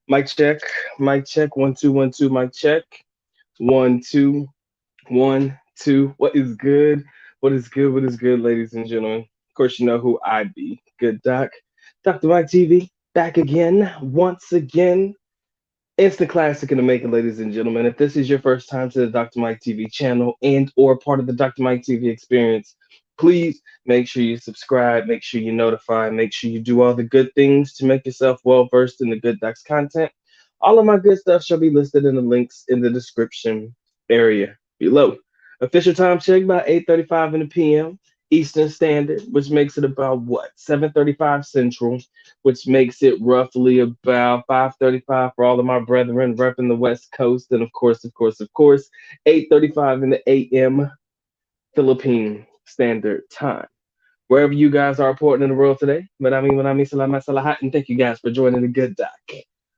Mic check, 1 2 1 2, mic check, 1 2 1 2. What is good? What is good? What is good, ladies and gentlemen? Of course, you know who I be. Good Doc. Dr. Mike TV, back again, once again. Instant classic in the making, ladies and gentlemen. If this is your first time to the Dr. Mike TV channel and or part of the Dr. Mike TV experience, please make sure you subscribe, make sure you notify, make sure you do all the good things to make yourself well versed in the good Doc's content. All of my good stuff shall be listed in the links in the description area below. Official time check by 8:35 in the PM Eastern Standard, which makes it about what 7:35 Central, which makes it roughly about 5:35 for all of my brethren repping the West Coast, and of course, 8:35 in the AM Philippine Standard Time. Wherever you guys are important in the world today, salamat sa lahat, and thank you guys for joining the Good Doc.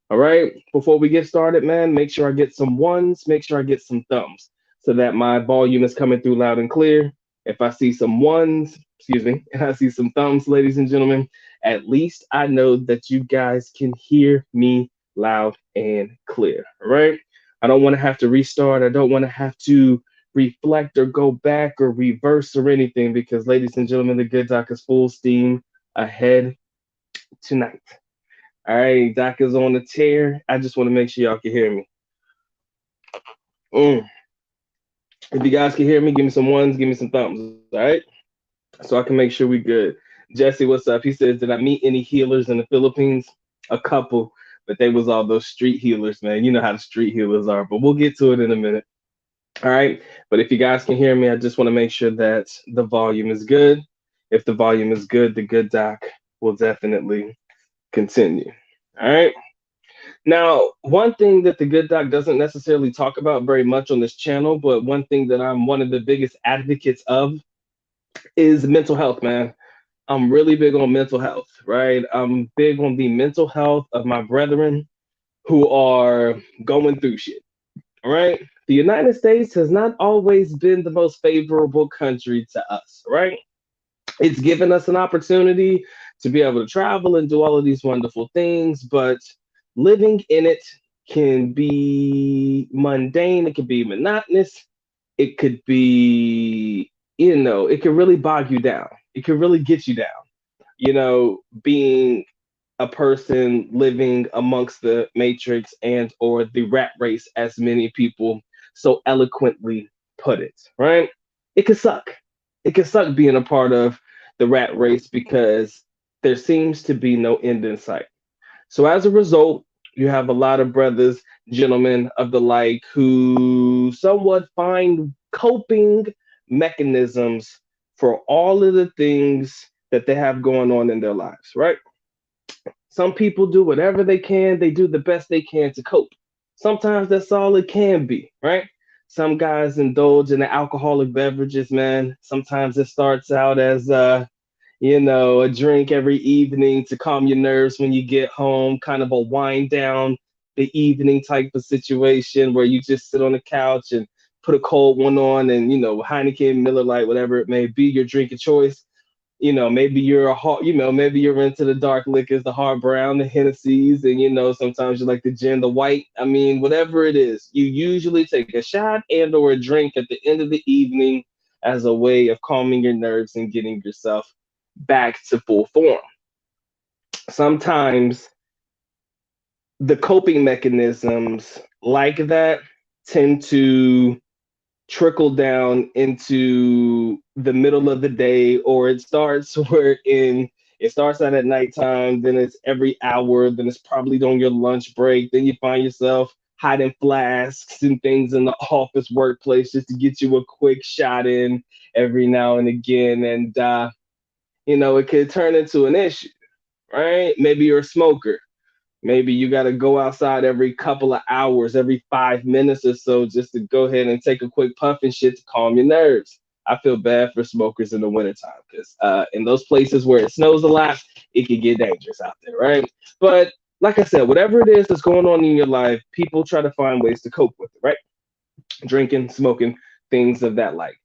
All right, before we get started, man, make sure I get some ones, make sure I get some thumbs, so that my volume is coming through loud and clear. If I see some ones, excuse me, and I see some thumbs, ladies and gentlemen, at least I know that you guys can hear me loud and clear. All right, I don't want to have to restart. I don't want to have to reflect or go back or reverse or anything because, ladies and gentlemen, the Good Doc is full steam ahead tonight. All right, Doc is on the tear. I just want to make sure y'all can hear me. Mm. If you guys can hear me, give me some ones, give me some thumbs. All right, so I can make sure we good. Jesse, what's up? He says, did I meet any healers in the Philippines? A couple, but they was all those street healers, man. You know how the street healers are, but we'll get to it in a minute. All right. But if you guys can hear me, I just want to make sure that the volume is good. If the volume is good, the Good Doc will definitely continue. All right. Now, one thing that the Good Doc doesn't necessarily talk about very much on this channel, but one thing that I'm one of the biggest advocates of is mental health, man. I'm really big on mental health, right? I'm big on the mental health of my brethren who are going through shit. All right. The United States has not always been the most favorable country to us, right? It's given us an opportunity to be able to travel and do all of these wonderful things, but living in it can be mundane, it can be monotonous, it could be, it can really bog you down. It can really get you down, being a person living amongst the matrix and or the rat race, as many people so eloquently put it, right? It could suck. It could suck being a part of the rat race because there seems to be no end in sight. So as a result, you have a lot of brothers, gentlemen of the like, who somewhat find coping mechanisms for all of the things that they have going on in their lives, right? Some people do whatever they can, they do the best they can to cope. Sometimes that's all it can be, right? Some guys indulge in the alcoholic beverages, man. Sometimes it starts out as a drink every evening to calm your nerves when you get home, kind of a wind down the evening type of situation where you just sit on the couch and put a cold one on and, Heineken, Miller Lite, whatever it may be, your drink of choice. Maybe you're a hard, maybe you're into the dark liquors, the hard brown, the Hennessy's, and sometimes you like the gin, the white. I mean, whatever it is, you usually take a shot and or a drink at the end of the evening as a way of calming your nerves and getting yourself back to full form. Sometimes the coping mechanisms like that tend to trickle down into the middle of the day, or it starts where in it starts out at nighttime, then it's every hour, then it's probably on your lunch break, then you find yourself hiding flasks and things in the office workplace just to get you a quick shot in every now and again, and it could turn into an issue, right? Maybe you're a smoker. Maybe you got to go outside every couple of hours, every 5 minutes or so, just to go ahead and take a quick puff and shit to calm your nerves. I feel bad for smokers in the wintertime because in those places where it snows a lot, it can get dangerous out there, right? But like I said, whatever it is that's going on in your life, people try to find ways to cope with it, right? Drinking, smoking, things of that like.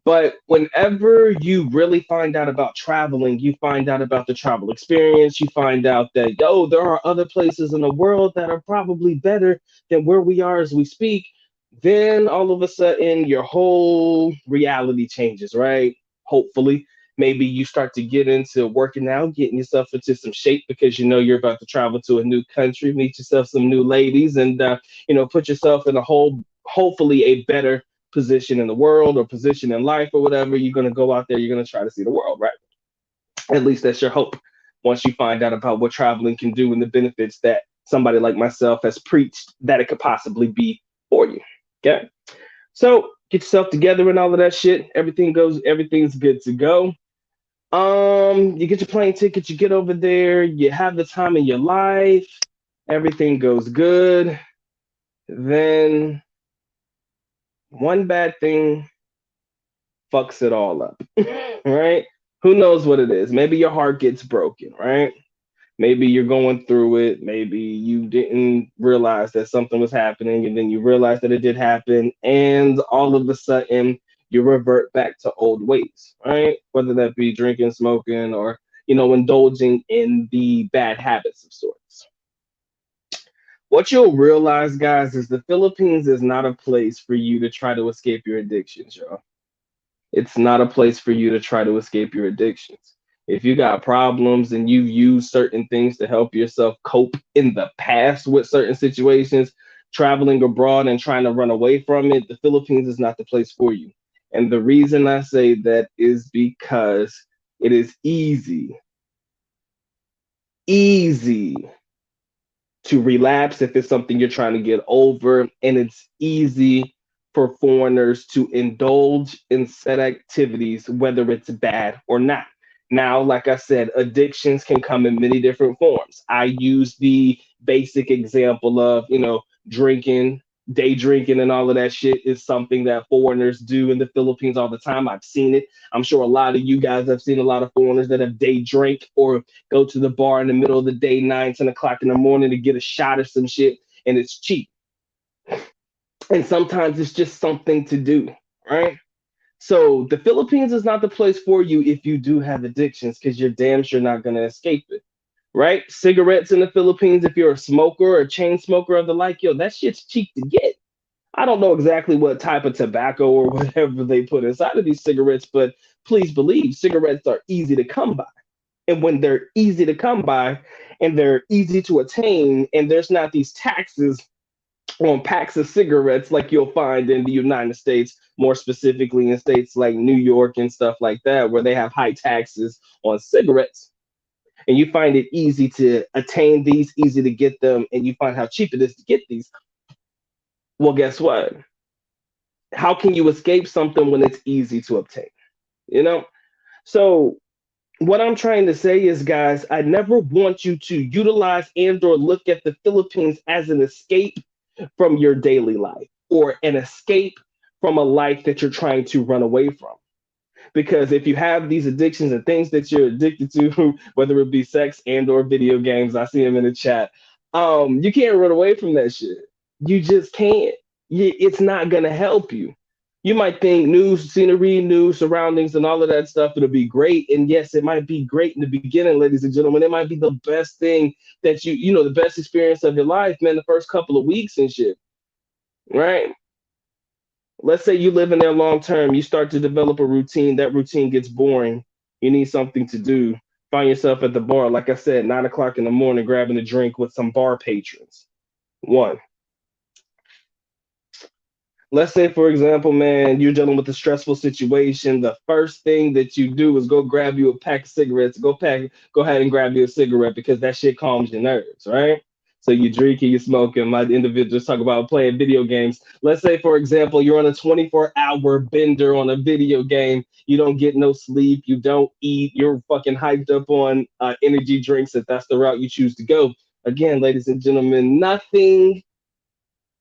But whenever you really find out about traveling, you find out about the travel experience, you find out that, yo, there are other places in the world that are probably better than where we are as we speak, then all of a sudden your whole reality changes, right? Hopefully. Maybe you start to get into working out, getting yourself into some shape because you know you're about to travel to a new country, meet yourself some new ladies, and put yourself in a whole, hopefully a better position in the world or position in life or whatever. You're going to go out there, you're going to try to see the world, right? At least that's your hope. Once you find out about what traveling can do and the benefits that somebody like myself has preached that it could possibly be for you. Okay. So get yourself together and all of that shit. Everything's good to go. You get your plane ticket, you get over there, you have the time of your life, everything goes good. Then one bad thing fucks it all up, right? Who knows what it is? Maybe your heart gets broken, right? Maybe you're going through it. Maybe you didn't realize that something was happening, and then you realize that it did happen, and all of a sudden you revert back to old ways, right? Whether that be drinking, smoking, or indulging in the bad habits of sorts. What you'll realize, guys, is the Philippines is not a place for you to try to escape your addictions, y'all. It's not a place for you to try to escape your addictions. If you got problems and you've used certain things to help yourself cope in the past with certain situations, traveling abroad and trying to run away from it, the Philippines is not the place for you. And the reason I say that is because it is easy to relapse if it's something you're trying to get over, and it's easy for foreigners to indulge in said activities, whether it's bad or not. Now, like I said, addictions can come in many different forms. I use the basic example of, drinking, day drinking, and all of that shit is something that foreigners do in the Philippines all the time. I've seen it. I'm sure a lot of you guys have seen a lot of foreigners that have day drink or go to the bar in the middle of the day, 9, 10 o'clock in the morning to get a shot or some shit, and it's cheap. And sometimes it's just something to do, right? So the Philippines is not the place for you if you do have addictions, because you're damn sure not going to escape it, right? Cigarettes in the Philippines, if you're a smoker or a chain smoker or the like, yo, that shit's cheap to get. I don't know exactly what type of tobacco or whatever they put inside of these cigarettes, but please believe cigarettes are easy to come by. And when they're easy to come by and they're easy to attain, and there's not these taxes on packs of cigarettes like you'll find in the United States, more specifically in states like New York and stuff like that, where they have high taxes on cigarettes, and you find it easy to attain these, easy to get them, and you find how cheap it is to get these. Well, guess what? How can you escape something when it's easy to obtain? You know? So what I'm trying to say is, guys, I never want you to utilize and or look at the Philippines as an escape from your daily life or an escape from a life that you're trying to run away from. Because if you have these addictions and things that you're addicted to, whether it be sex and or video games, I see them in the chat. You can't run away from that shit. You just can't. It's not gonna help you. You might think new scenery, new surroundings, and all of that stuff, it'll be great. And yes, it might be great in the beginning, ladies and gentlemen. It might be the best thing that the best experience of your life, man, the first couple of weeks and shit, right? Let's say you live in there long term, you start to develop a routine, that routine gets boring, you need something to do, find yourself at the bar, like I said, 9 o'clock in the morning, grabbing a drink with some bar patrons. One, let's say, for example, man, you're dealing with a stressful situation. The first thing that you do is go grab you a pack of cigarettes. Go ahead and grab you a cigarette because that shit calms your nerves, right? So you drinking, you smoking. My individuals talk about playing video games. Let's say, for example, you're on a 24-hour bender on a video game. You don't get no sleep. You don't eat. You're fucking hyped up on energy drinks if that's the route you choose to go. Again, ladies and gentlemen, nothing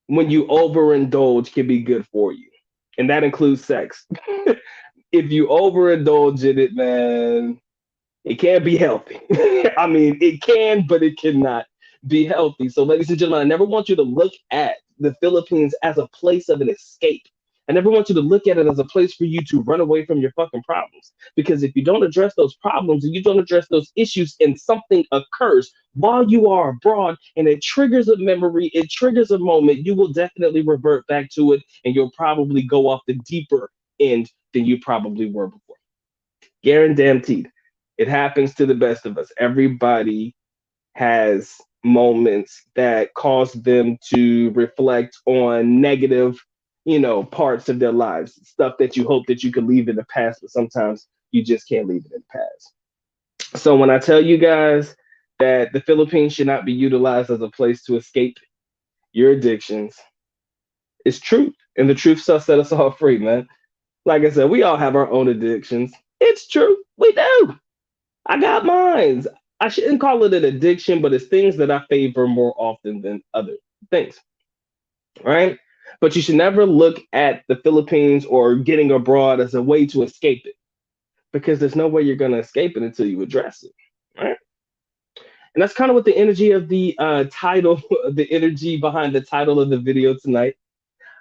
when you overindulge can be good for you. And that includes sex. If you overindulge in it, man, it can't be healthy. I mean, it can, but it cannot be healthy. So, ladies and gentlemen, I never want you to look at the Philippines as a place of an escape. I never want you to look at it as a place for you to run away from your fucking problems. Because if you don't address those problems and you don't address those issues and something occurs while you are abroad and it triggers a memory, it triggers a moment, you will definitely revert back to it and you'll probably go off the deeper end than you probably were before. Guaranteed. It happens to the best of us. Everybody has moments that cause them to reflect on negative, parts of their lives, stuff that you hope that you could leave in the past, but sometimes you just can't leave it in the past. So when I tell you guys that the Philippines should not be utilized as a place to escape your addictions, it's truth. And the truth shall set us all free, man. Like I said, we all have our own addictions. It's true. We do. I got mines. I shouldn't call it an addiction, but it's things that I favor more often than other things, right? But you should never look at the Philippines or getting abroad as a way to escape it because there's no way you're going to escape it until you address it, right? And that's kind of what the energy of the title, the energy behind the title of the video tonight.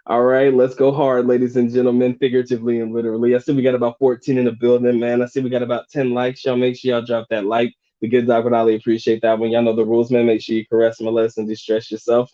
All right, let's go hard, ladies and gentlemen, figuratively and literally. I see we got about 14 in the building, man. I see we got about 10 likes. Y'all make sure y'all drop that like. The good dog would highly appreciate that one. Y'all know the rules, man. Make sure you caress, molest, and distress yourself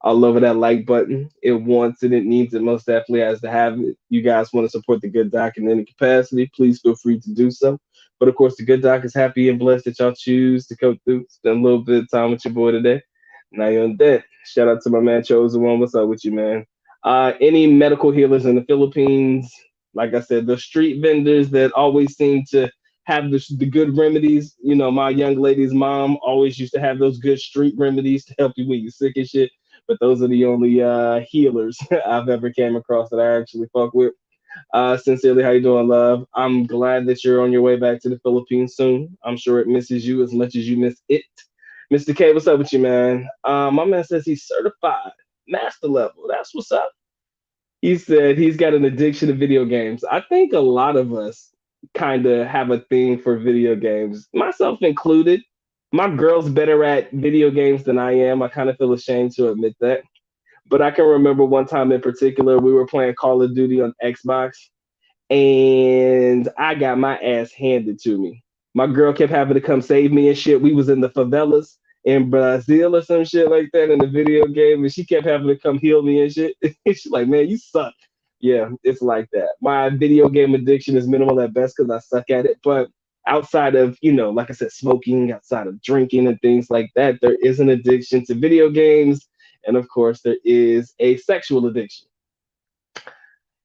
all over that like button. It wants it, it needs it, most definitely has to have it. You guys want to support the good doc in any capacity, please feel free to do so. But of course, the good doc is happy and blessed that y'all choose to come through, spend a little bit of time with your boy today. Now you're on that. Shout out to my man Chosen One. What's up with you, man? Any medical healers in the Philippines, like I said, the street vendors that always seem to have the good remedies. My young lady's mom always used to have those good street remedies to help you when you're sick and shit, but those are the only healers I've ever came across that I actually fuck with. Sincerely, how you doing, love? I'm glad that you're on your way back to the Philippines soon. I'm sure it misses you as much as you miss it. Mr. K, what's up with you, man? My man says he's certified master level. That's what's up. He said he's got an addiction to video games. I think a lot of us kind of have a thing for video games, myself included. My girl's better at video games than I am. I kind of feel ashamed to admit that. But I can remember one time in particular, we were playing Call of Duty on Xbox, and I got my ass handed to me. My girl kept having to come save me and shit. We was in the favelas in Brazil or some shit like that in the video game, and she kept having to come heal me and shit. She's like, "Man, you suck." Yeah, it's like that. My video game addiction is minimal at best because I suck at it. But outside of, like I said, smoking, outside of drinking and things like that, there is an addiction to video games. And of course, there is a sexual addiction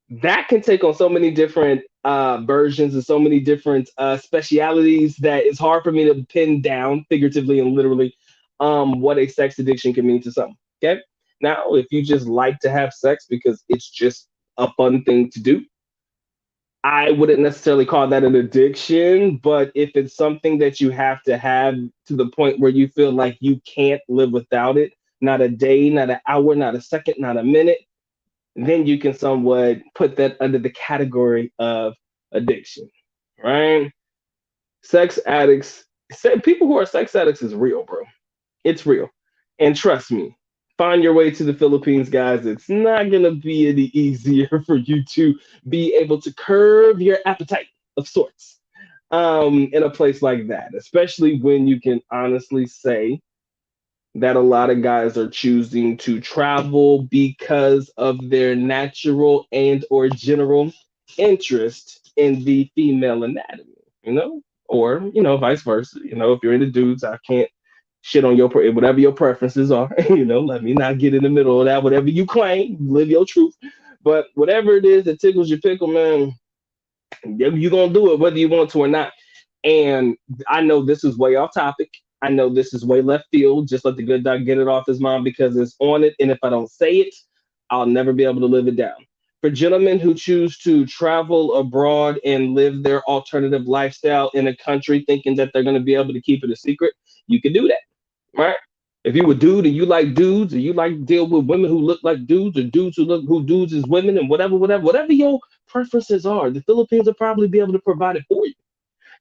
that can take on so many different versions and so many different specialities that it's hard for me to pin down figuratively and literally what a sex addiction can mean to some. Okay. Now, if you just like to have sex because it's just a fun thing to do, I wouldn't necessarily call that an addiction, but if it's something that you have to have to the point where you feel like you can't live without it, not a day, not an hour, not a second, not a minute, then you can somewhat put that under the category of addiction, right? Sex addicts, people who are sex addicts is real, bro. It's real. And trust me, find your way to the Philippines, guys. It's not going to be any easier for you to be able to curb your appetite of sorts in a place like that, especially when you can honestly say that a lot of guys are choosing to travel because of their natural and or general interest in the female anatomy, or vice versa. If you're into dudes, I can't shit on your whatever your preferences are. Let me not get in the middle of that. Whatever you claim, live your truth. But whatever it is that tickles your pickle, man, you're gonna do it whether you want to or not. And I know this is way off topic. I know this is way left field. Just let the good dog get it off his mind because it's on it. And if I don't say it, I'll never be able to live it down. For gentlemen who choose to travel abroad and live their alternative lifestyle in a country thinking that they're going to be able to keep it a secret, you can do that, right? If you a dude and you like dudes, or you like deal with women who look like dudes, or dudes who dudes is women, and whatever your preferences are, the Philippines will probably be able to provide it for you.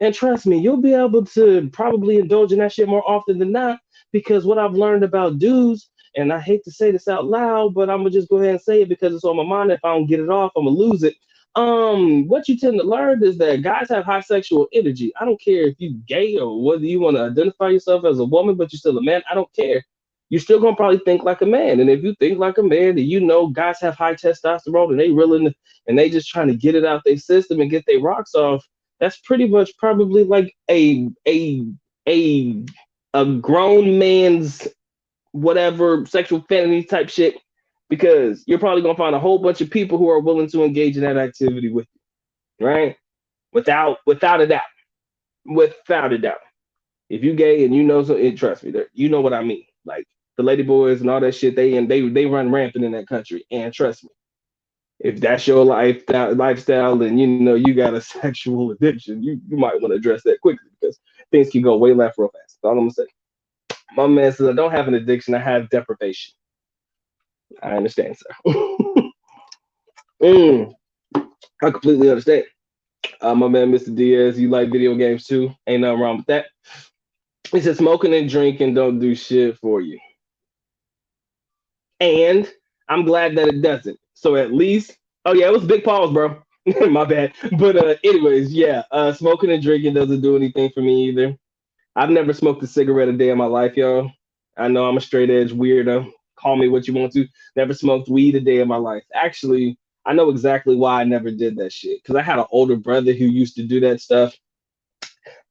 And trust me, you'll be able to probably indulge in that shit more often than not because what I've learned about dudes and I hate to say this out loud, but I'm gonna just go ahead and say it because it's on my mind. If I don't get it off, I'm gonna lose it. What you tend to learn is that guys have high sexual energy. I don't care if you gay or whether you want to identify yourself as a woman, but you're still a man. I don't care. You're still gonna probably think like a man, and if you think like a man, then you know guys have high testosterone and they really and they just trying to get it out their system and get their rocks off. That's pretty much probably like a a grown man's whatever sexual fantasy type shit, because you're probably gonna find a whole bunch of people who are willing to engage in that activity with you, right? Without a doubt, without a doubt. If you gay and you know, so trust me, you know what I mean. Like the lady boys and all that shit, they run rampant in that country. And trust me, if that's your lifestyle, and you know you got a sexual addiction, you might want to address that quickly because things can go way left real fast. That's all I'm gonna say. My man says I don't have an addiction, I have deprivation. I understand, sir. mm, I completely understand. My man, Mr. Diaz, you like video games too? Ain't nothing wrong with that. He said smoking and drinking don't do shit for you, and I'm glad that it doesn't. So at least, oh yeah, it was big pause, bro. My bad. But anyways, yeah, smoking and drinking doesn't do anything for me either. I've never smoked a cigarette a day in my life, y'all. I know I'm a straight edge weirdo. Call me what you want to. Never smoked weed a day in my life. Actually, I know exactly why I never did that shit. Because I had an older brother who used to do that stuff.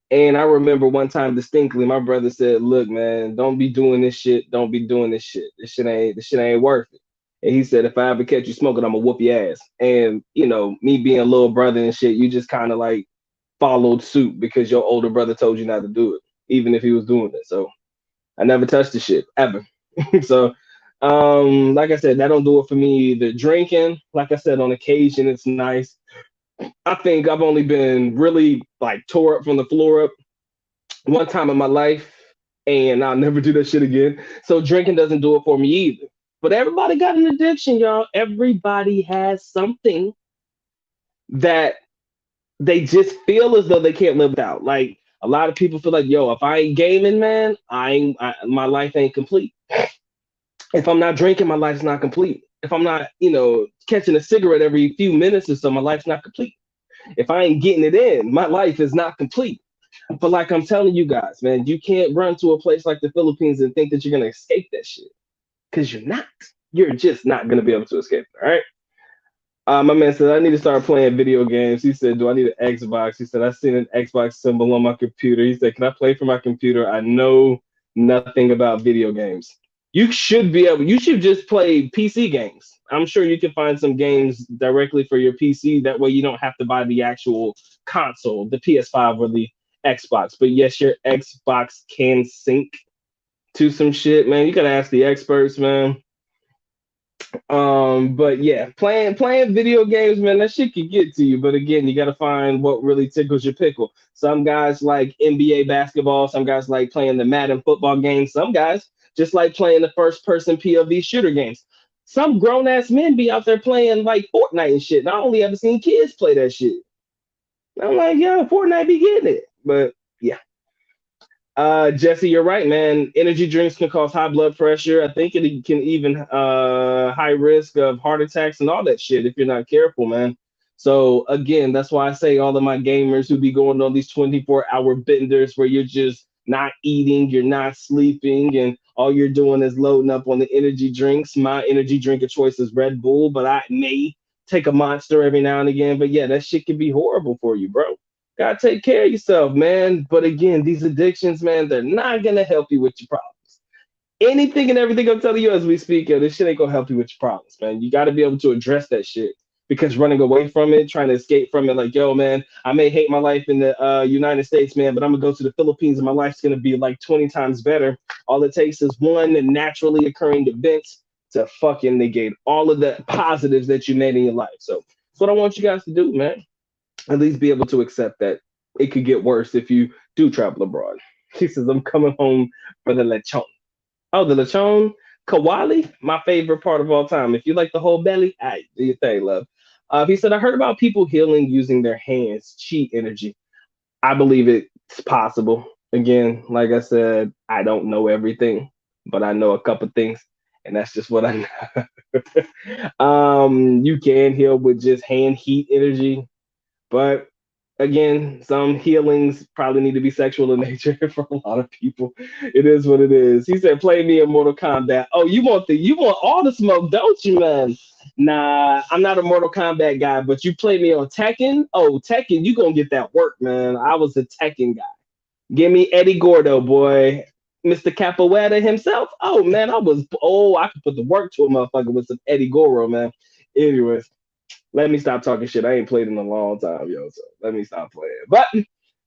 And I remember one time distinctly, my brother said, "Look, man, don't be doing this shit. Don't be doing this shit. This shit ain't worth it." And he said, "If I ever catch you smoking, I'm gonna whoop your ass." And me being a little brother and shit, you just kind of like followed suit because your older brother told you not to do it, even if he was doing it. So I never touched the shit ever. So, like I said, that don't do it for me either. Drinking, like I said, on occasion it's nice. I think I've only been really like tore up from the floor up one time in my life, and I'll never do that shit again. So drinking doesn't do it for me either. But everybody got an addiction, y'all. Everybody has something that they just feel as though they can't live without. Like a lot of people feel like, yo, if I ain't gaming, man, my life ain't complete. If I'm not drinking, my life's not complete. If I'm not, catching a cigarette every few minutes or so, my life's not complete. If I ain't getting it in, my life is not complete. But like I'm telling you guys, man, you can't run to a place like the Philippines and think that you're gonna escape that shit. Because you're not. You're just not gonna be able to escape it, all right? My man said, I need to start playing video games. He said, do I need an Xbox? He said, I seen an Xbox symbol on my computer. He said, can I play for my computer? I know nothing about video games. You should just play PC games. I'm sure you can find some games directly for your PC. That way you don't have to buy the actual console, the PS5 or the Xbox. But yes, your Xbox can sync to some shit, man. You gotta ask the experts, man. But yeah, playing video games, man, that shit can get to you. But again, you gotta find what really tickles your pickle. Some guys like NBA basketball, some guys like playing the Madden football games, some guys just like playing the first person POV shooter games. Some grown ass men be out there playing like Fortnite and shit. And I only ever seen kids play that shit. I'm like, yeah, Fortnite be getting it. But yeah. Jesse, you're right, man. Energy drinks can cause high blood pressure. I think it can even high risk of heart attacks and all that shit if you're not careful, man. So again, that's why I say all of my gamers who be going on these 24-hour benders where you're just not eating, you're not sleeping, and all you're doing is loading up on the energy drinks. My energy drink of choice is Red Bull, but I may take a Monster every now and again. But yeah, that shit can be horrible for you, bro. Gotta take care of yourself, man. But again, these addictions, man, they're not gonna help you with your problems. Anything and everything I'm telling you as we speak, yo, this shit ain't gonna help you with your problems, man. You gotta be able to address that shit. Because running away from it, trying to escape from it, like, yo, man, I may hate my life in the United States, man, but I'm gonna go to the Philippines and my life's gonna be like 20 times better. All it takes is one naturally occurring event to fucking negate all of the positives that you made in your life. So that's what I want you guys to do, man. At least be able to accept that it could get worse if you do travel abroad. She says, I'm coming home for the lechon. Oh, the lechon? Kawali? My favorite part of all time. If you like the whole belly, do your thing, love. He said, I heard about people healing using their hands, chi energy. I believe it's possible. Again, like I said, I don't know everything, but I know a couple things. and that's just what I know. You can heal with just hand heat energy, but again, some healings probably need to be sexual in nature for a lot of people. It is what it is. He said, "Play me in Mortal Kombat." Oh, you want all the smoke, don't you, man? Nah, I'm not a Mortal Kombat guy, but you play me on Tekken. Oh, Tekken, you gonna get that work, man. I was a Tekken guy. Give me Eddie Gordo, boy. Mr. Capoeira himself. Oh man, I could put the work to a motherfucker with some Eddie Gordo, man. Anyways, let me stop talking shit. I ain't played in a long time, yo. So let me stop playing. But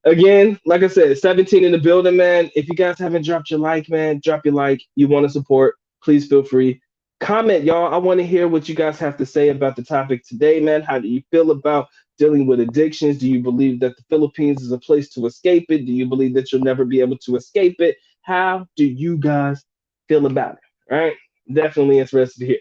again, like I said, 17 in the building, man. If you guys haven't dropped your like, man, drop your like. You want to support, please feel free. Comment, y'all. I want to hear what you guys have to say about the topic today, man. How do you feel about dealing with addictions? Do you believe that the Philippines is a place to escape it? Do you believe that you'll never be able to escape it? How do you guys feel about it? All right. Definitely interested to hear.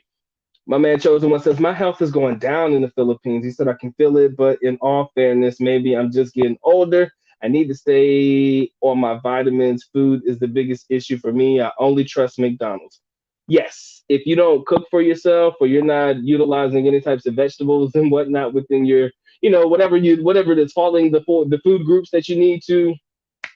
My man Chosen One says, my health is going down in the Philippines. He said, I can feel it, but in all fairness, maybe I'm just getting older. I need to stay on my vitamins. Food is the biggest issue for me. I only trust McDonald's. Yes, if you don't cook for yourself or you're not utilizing any types of vegetables and whatnot within your, whatever it is, following the food groups that you need to,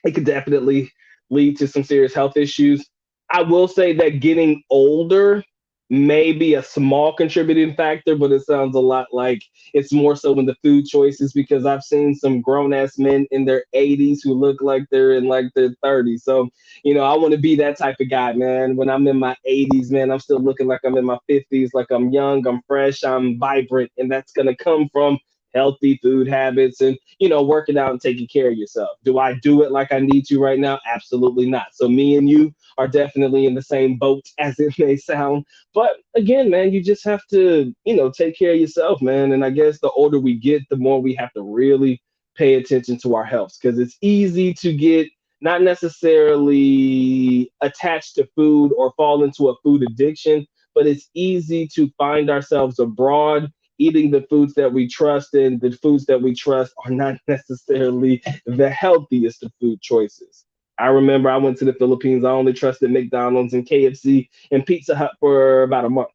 it could definitely lead to some serious health issues. I will say that getting older may be a small contributing factor, but it sounds a lot like it's more so in the food choices because I've seen some grown ass men in their 80s who look like they're in like their 30s. So, I want to be that type of guy, man. When I'm in my 80s, man, I'm still looking like I'm in my 50s, like I'm young, I'm fresh, I'm vibrant, and that's going to come from healthy food habits and working out and taking care of yourself. Do I do it like I need to right now? Absolutely not. So me and you are definitely in the same boat as it may sound. But again, man, you just have to take care of yourself, man. And I guess the older we get, the more we have to really pay attention to our health because it's easy to get not necessarily attached to food or fall into a food addiction, but it's easy to find ourselves abroad eating the foods that we trust, and the foods that we trust are not necessarily the healthiest of food choices. I remember I went to the Philippines. I only trusted McDonald's and KFC and Pizza Hut for about a month.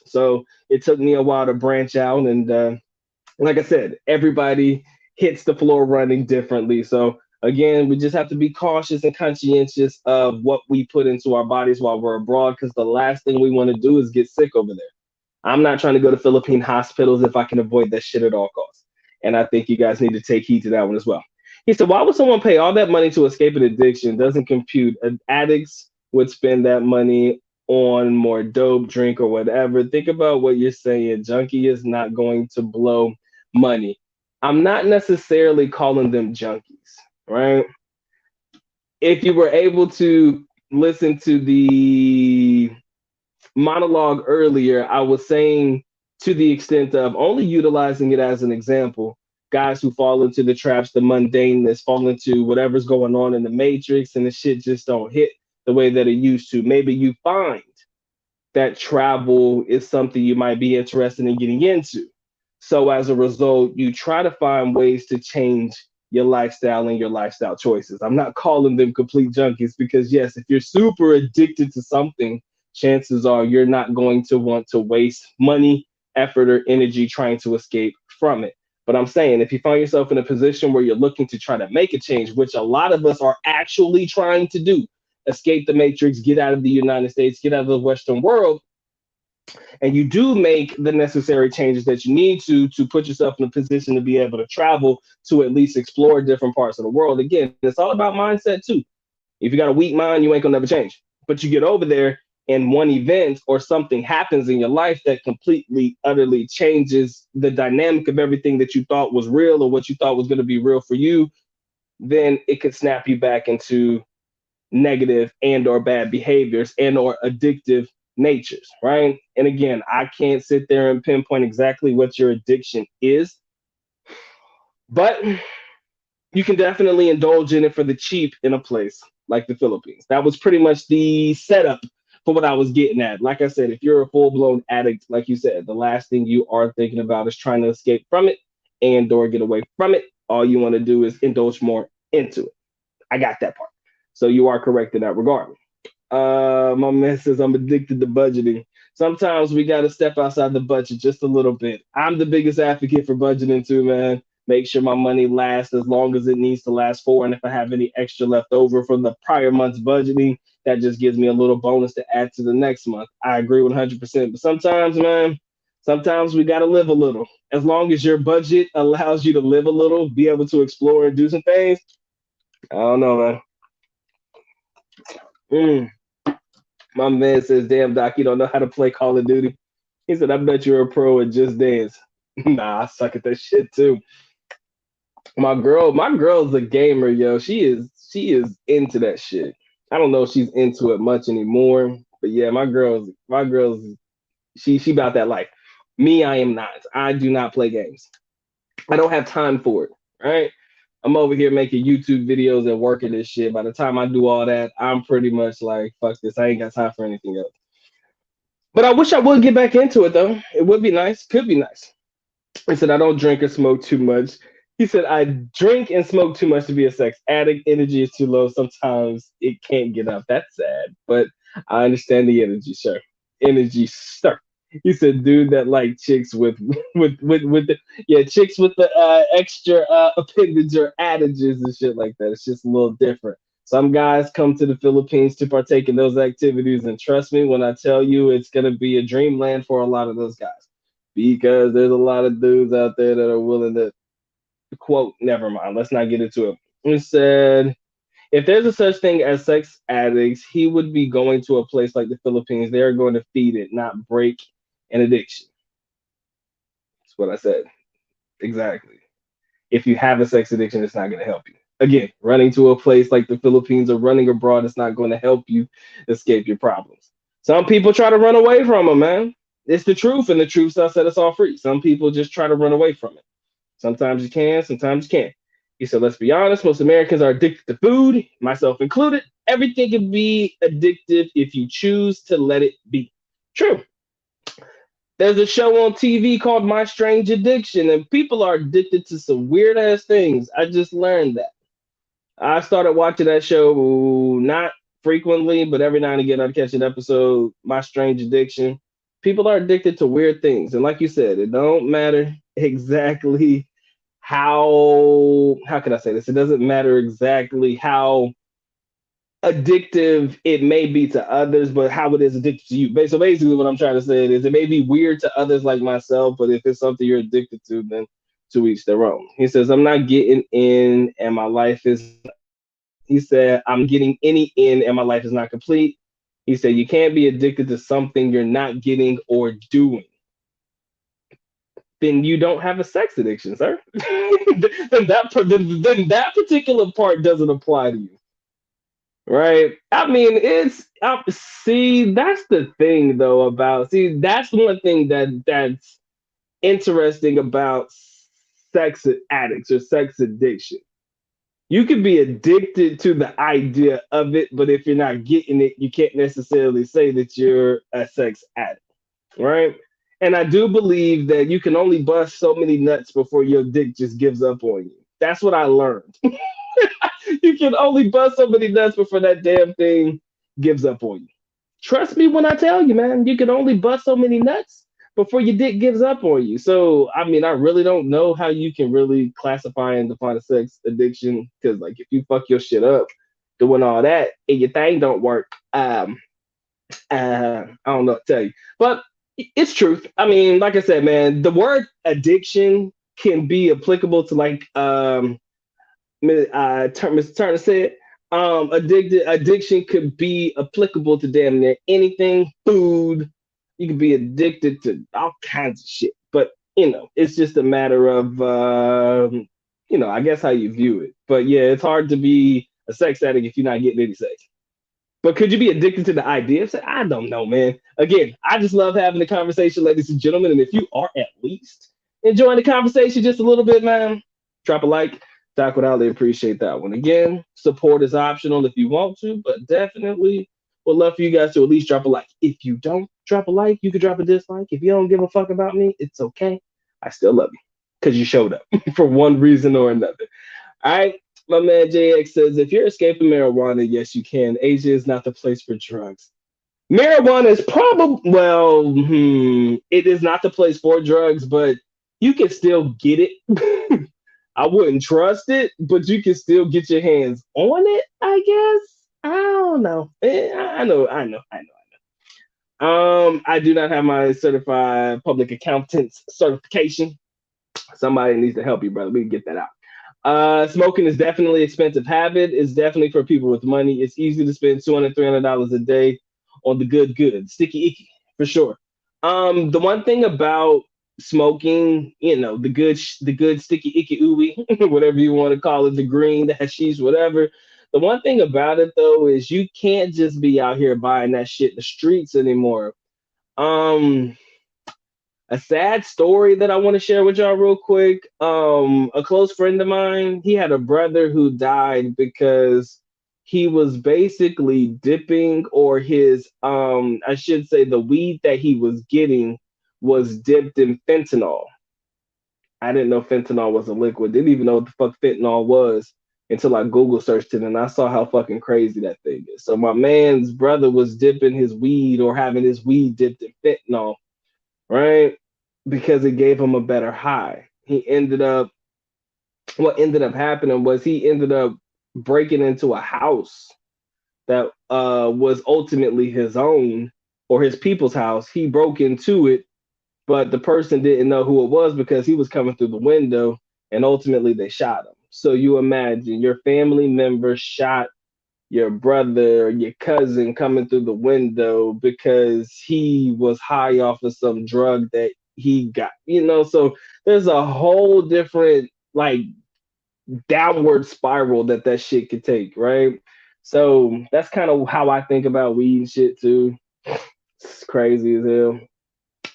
So it took me a while to branch out. And like I said, everybody hits the floor running differently. So again, we just have to be cautious and conscientious of what we put into our bodies while we're abroad, because the last thing we want to do is get sick over there. I'm not trying to go to Philippine hospitals if I can avoid that shit at all costs. And I think you guys need to take heed to that one as well. He said, why would someone pay all that money to escape an addiction? Doesn't compute. Addicts would spend that money on more dope, drink, or whatever. Think about what you're saying. Junkie is not going to blow money. I'm not necessarily calling them junkies, right? If you were able to listen to the monologue earlier, I was saying to the extent of only utilizing it as an example, guys who fall into the traps, the mundaneness, fall into whatever's going on in the matrix, and the shit just don't hit the way that it used to. Maybe you find that travel is something you might be interested in getting into. So as a result, you try to find ways to change your lifestyle and your lifestyle choices. I'm not calling them complete junkies because, yes, if you're super addicted to something, chances are you're not going to want to waste money, effort, or energy trying to escape from it. But I'm saying if you find yourself in a position where you're looking to try to make a change, which a lot of us are actually trying to do, escape the matrix, get out of the United States, get out of the Western world, and you do make the necessary changes that you need to put yourself in a position to be able to travel to at least explore different parts of the world. Again, it's all about mindset too. If you got a weak mind, you ain't gonna never change. But you get over there and one event or something happens in your life that completely, utterly changes the dynamic of everything that you thought was real or what you thought was going to be real for you, then it could snap you back into negative and or bad behaviors and or addictive natures, right? And again, I can't sit there and pinpoint exactly what your addiction is, but you can definitely indulge in it for the cheap in a place like the Philippines. That was pretty much the setup for what I was getting at. Like I said, if you're a full-blown addict, like you said, the last thing you are thinking about is trying to escape from it and or get away from it. All you want to do is indulge more into it. I got that part. So you are correct in that regard. My man says I'm addicted to budgeting. Sometimes we got to step outside the budget just a little bit. I'm the biggest advocate for budgeting too, man. Make sure my money lasts as long as it needs to last for. And if I have any extra left over from the prior month's budgeting, that just gives me a little bonus to add to the next month. I agree 100%. But sometimes, man, sometimes we got to live a little. As long as your budget allows you to live a little, be able to explore and do some things, I don't know, man. Mm. My man says, "Damn, Doc, you don't know how to play Call of Duty." He said, "I bet you're a pro at Just Dance." Nah, I suck at that shit too. My girl's a gamer, yo. She is into that shit. I don't know if she's into it much anymore, but yeah, my girl's she about that life. Me, I am not. I do not play games. I don't have time for it. Right? I'm over here making YouTube videos and working this shit. By the time I do all that, I'm pretty much like, fuck this. I ain't got time for anything else. But I wish I would get back into it though. It would be nice. Could be nice. He said, I don't drink or smoke too much. He said, I drink and smoke too much to be a sex addict. Energy is too low. Sometimes it can't get up. That's sad. But I understand the energy, sir. Energy, sir. He said, dude that like chicks with with the yeah, chicks with the extra appendage or adages and shit like that. It's just a little different. Some guys come to the Philippines to partake in those activities, and trust me when I tell you it's gonna be a dreamland for a lot of those guys because there's a lot of dudes out there that are willing to quote, never mind, let's not get into it. He said, if there's a such thing as sex addicts, he would be going to a place like the Philippines. They are going to feed it, not break an addiction. That's what I said. Exactly. If you have a sex addiction, it's not going to help you. Again, running to a place like the Philippines or running abroad is not going to help you escape your problems. Some people try to run away from them, man. It's the truth, and the truth shall set us all free. Some people just try to run away from it. Sometimes you can, sometimes you can't. He said, let's be honest, most Americans are addicted to food, myself included. Everything can be addictive if you choose to let it be. True. There's a show on TV called My Strange Addiction, and people are addicted to some weird ass things. I just learned that. I started watching that show not frequently, but every now and again I'd catch an episode. My Strange Addiction. People are addicted to weird things, and like you said, it don't matter exactly how can I say this? It doesn't matter exactly how addictive it may be to others, but how it is addicted to you. So basically, what I'm trying to say is, it may be weird to others like myself, but if it's something you're addicted to, then to each their own. He says, I'm not getting in, and my life is. He said, I'm getting any in, and my life is not complete. He said, you can't be addicted to something you're not getting or doing. Then you don't have a sex addiction, sir. Then that particular part doesn't apply to you, right? I mean, see, that's the thing though about see, that's one thing that's interesting about sex addicts or sex addiction. You could be addicted to the idea of it, but if you're not getting it, you can't necessarily say that you're a sex addict, right? And I do believe that you can only bust so many nuts before your dick just gives up on you. That's what I learned. You can only bust so many nuts before that damn thing gives up on you. Trust me when I tell you, man, you can only bust so many nuts before your dick gives up on you. So, I mean, I really don't know how you can really classify and define a sex addiction because, like, if you fuck your shit up doing all that and your thing don't work, I don't know what to tell you. But it's truth. I mean, like I said, man, the word addiction can be applicable to like Mr. Turner said, addiction could be applicable to damn near anything, food. You could be addicted to all kinds of shit. But it's just a matter of I guess how you view it. But yeah, it's hard to be a sex addict if you're not getting any sex. But could you be addicted to the idea of sex? I don't know, man. Again, I just love having the conversation, ladies and gentlemen. And if you are at least enjoying the conversation just a little bit, man, drop a like. Doc would highly appreciate that one. Again, support is optional if you want to, but definitely would love for you guys to at least drop a like. If you don't drop a like, you could drop a dislike. If you don't give a fuck about me, it's okay. I still love you because you showed up for one reason or another. All right. My man JX says, if you're escaping marijuana, yes, you can. Asia is not the place for drugs. Marijuana is probably it is not the place for drugs, but you can still get it. I wouldn't trust it, but you can still get your hands on it. I guess I don't know. I do not have my certified public accountant's certification. Somebody needs to help you, brother. We can get that out. Smoking is definitely an expensive habit. It's definitely for people with money. It's easy to spend $200, $300 a day on the good, sticky icky, for sure. The one thing about smoking, the good sticky icky ooey, whatever you want to call it, the green, the hashish, whatever. The one thing about it though is you can't just be out here buying that shit in the streets anymore. Um, a sad story that I want to share with y'all real quick. A close friend of mine, he had a brother who died because he was basically dipping, or his I should say the weed that he was getting was dipped in fentanyl. I didn't know fentanyl was a liquid. Didn't even know what the fuck fentanyl was until I Google searched it and I saw how fucking crazy that thing is. So my man's brother was dipping his weed or having his weed dipped in fentanyl, right? Because it gave him a better high. What ended up happening was he ended up breaking into a house that was ultimately his own, or his people's house. He broke into it, but the person didn't know who it was because he was coming through the window, and ultimately they shot him. So you imagine your family member shot your brother, your cousin coming through the window because he was high off of some drug that he got, So there's a whole different, like, downward spiral that shit could take, right? So that's kind of how I think about weed and shit too. It's crazy as hell,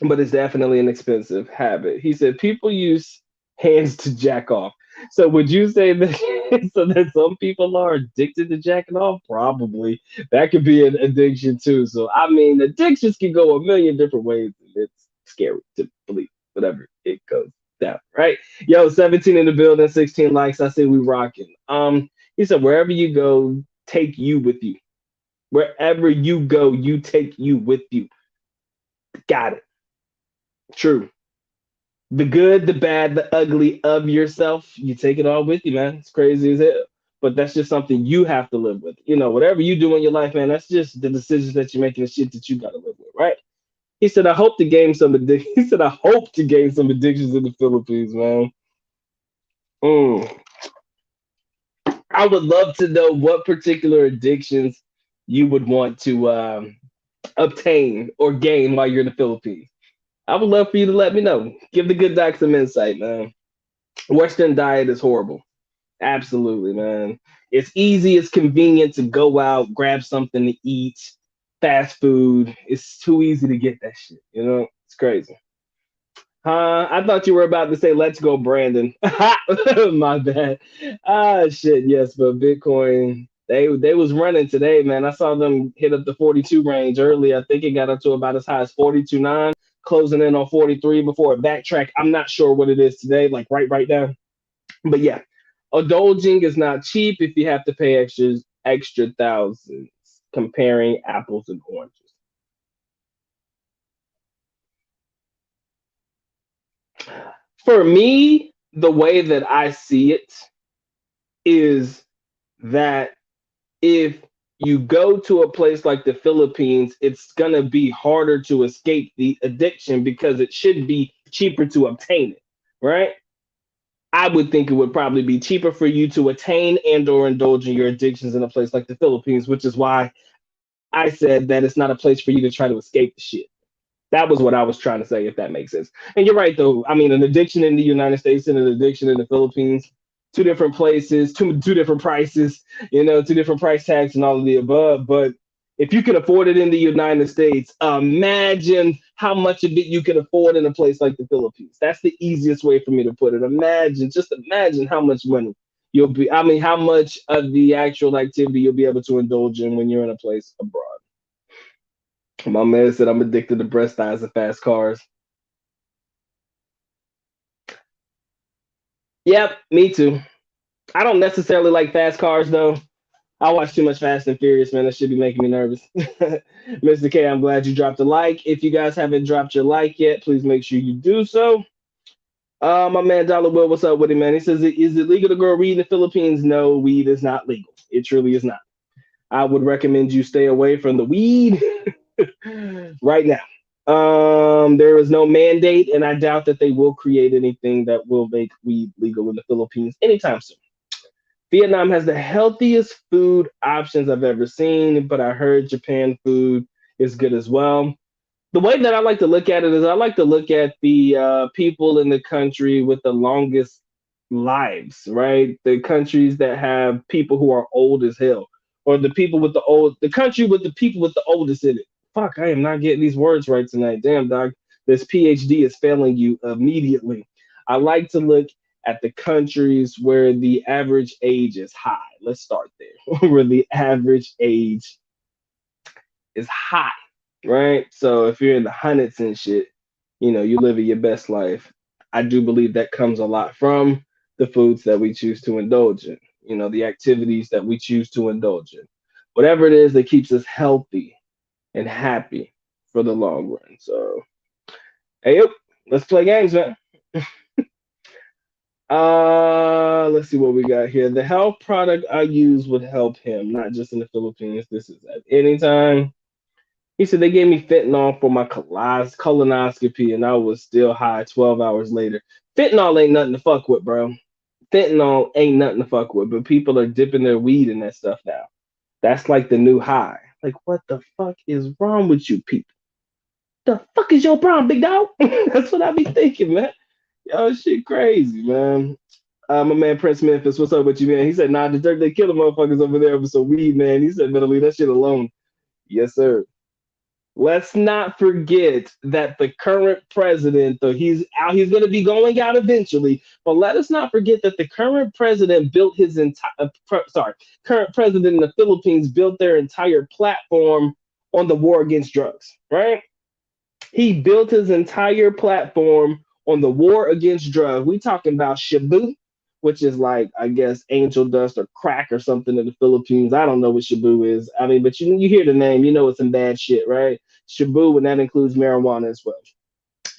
but it's definitely an expensive habit. He said people use hands to jack off. So would you say that so that some people are addicted to jacking off? Probably. That could be an addiction too. So I mean, addictions can go a million different ways, and it's scary to believe whatever it goes down, right? Yo, 17 in the building, 16 likes. I say we rocking. He said wherever you go, take you with you. Wherever you go, you take you with you. Got it. True. The good, the bad, the ugly of yourself, you take it all with you, man. It's crazy as hell. But that's just something you have to live with. Whatever you do in your life, man, that's just the decisions that you're making, the shit that you gotta live with, right? He said, I hope to gain some addic-" He said, I hope to gain some addictions in the Philippines, man. Mm. I would love to know what particular addictions you would want to obtain or gain while you're in the Philippines. I would love for you to let me know. Give the good doc some insight, man. Western diet is horrible. Absolutely, man. It's easy, it's convenient to go out, grab something to eat, fast food. It's too easy to get that shit. It's crazy. I thought you were about to say, let's go, Brandon. My bad. Shit, yes, but Bitcoin, they was running today, man. I saw them hit up the 42 range early. I think it got up to about as high as 42.9, closing in on 43 before it backtrack. I'm not sure what it is today, like right now. But yeah, indulging is not cheap if you have to pay extra thousands comparing apples and oranges. For me, the way that I see it is that if you go to a place like the Philippines, it's going to be harder to escape the addiction because it should be cheaper to obtain it, right? I would think it would probably be cheaper for you to attain and or indulge in your addictions in a place like the Philippines, which is why I said that it's not a place for you to try to escape the shit. That was what I was trying to say, if that makes sense. And you're right, though. I mean, an addiction in the United States and an addiction in the Philippines, two different places, two different prices, two different price tags and all of the above. But if you can afford it in the United States, imagine how much of it you can afford in a place like the Philippines. That's the easiest way for me to put it. Just imagine how much money how much of the actual activity you'll be able to indulge in when you're in a place abroad. My man said I'm addicted to breast thighs and fast cars. Yep, me too. I don't necessarily like fast cars though. I watch too much Fast and Furious, man. That should be making me nervous. Mr. K, I'm glad you dropped a like. If you guys haven't dropped your like yet, please make sure you do so. My man Dollar Will, what's up with him, man? He says, is it legal to grow weed in the Philippines? No, weed is not legal. It truly is not. I would recommend you stay away from the weed right now. There is no mandate, and I doubt that they will create anything that will make weed legal in the Philippines anytime soon. Vietnam has the healthiest food options I've ever seen, but I heard Japan food is good as well. The way that I like to look at it is I like to look at the people in the country with the longest lives, right? The countries that have people who are old as hell, or the country with the people with the oldest in it. Fuck, I am not getting these words right tonight. Damn, dog. This PhD is failing you immediately. I like to look at the countries where the average age is high. Let's start there, where the average age is high, right? So if you're in the hundreds and shit, you living your best life. I do believe that comes a lot from the foods that we choose to indulge in, the activities that we choose to indulge in. Whatever it is that keeps us healthy and happy for the long run. So, hey, yo, let's play games, man. Let's see what we got here. The health product I use would help him, not just in the Philippines. This is at any time. He said they gave me fentanyl for my colonoscopy, and I was still high 12 hours later. Fentanyl ain't nothing to fuck with, bro. Fentanyl ain't nothing to fuck with, but people are dipping their weed in that stuff now. That's like the new high. Like, what the fuck is wrong with you people? The fuck is your problem, big dog? That's what I be thinking, man. Yo, shit crazy, man. My man Prince Memphis, what's up with you, man? He said, nah, the dirt they kill the motherfuckers over there with some weed, man. He said, better leave that shit alone. Yes, sir. Let's not forget that the current president, though he's going to be going out eventually, but let us not forget that the current president built his entire, current president in the Philippines built their entire platform on the war against drugs, right? He built his entire platform on the war against drugs. We talking about Shabu, which is like I guess angel dust or crack or something in the Philippines. I don't know what Shabu is. I mean, but you hear the name, you know it's some bad shit, right? Shabu, and that includes marijuana as well.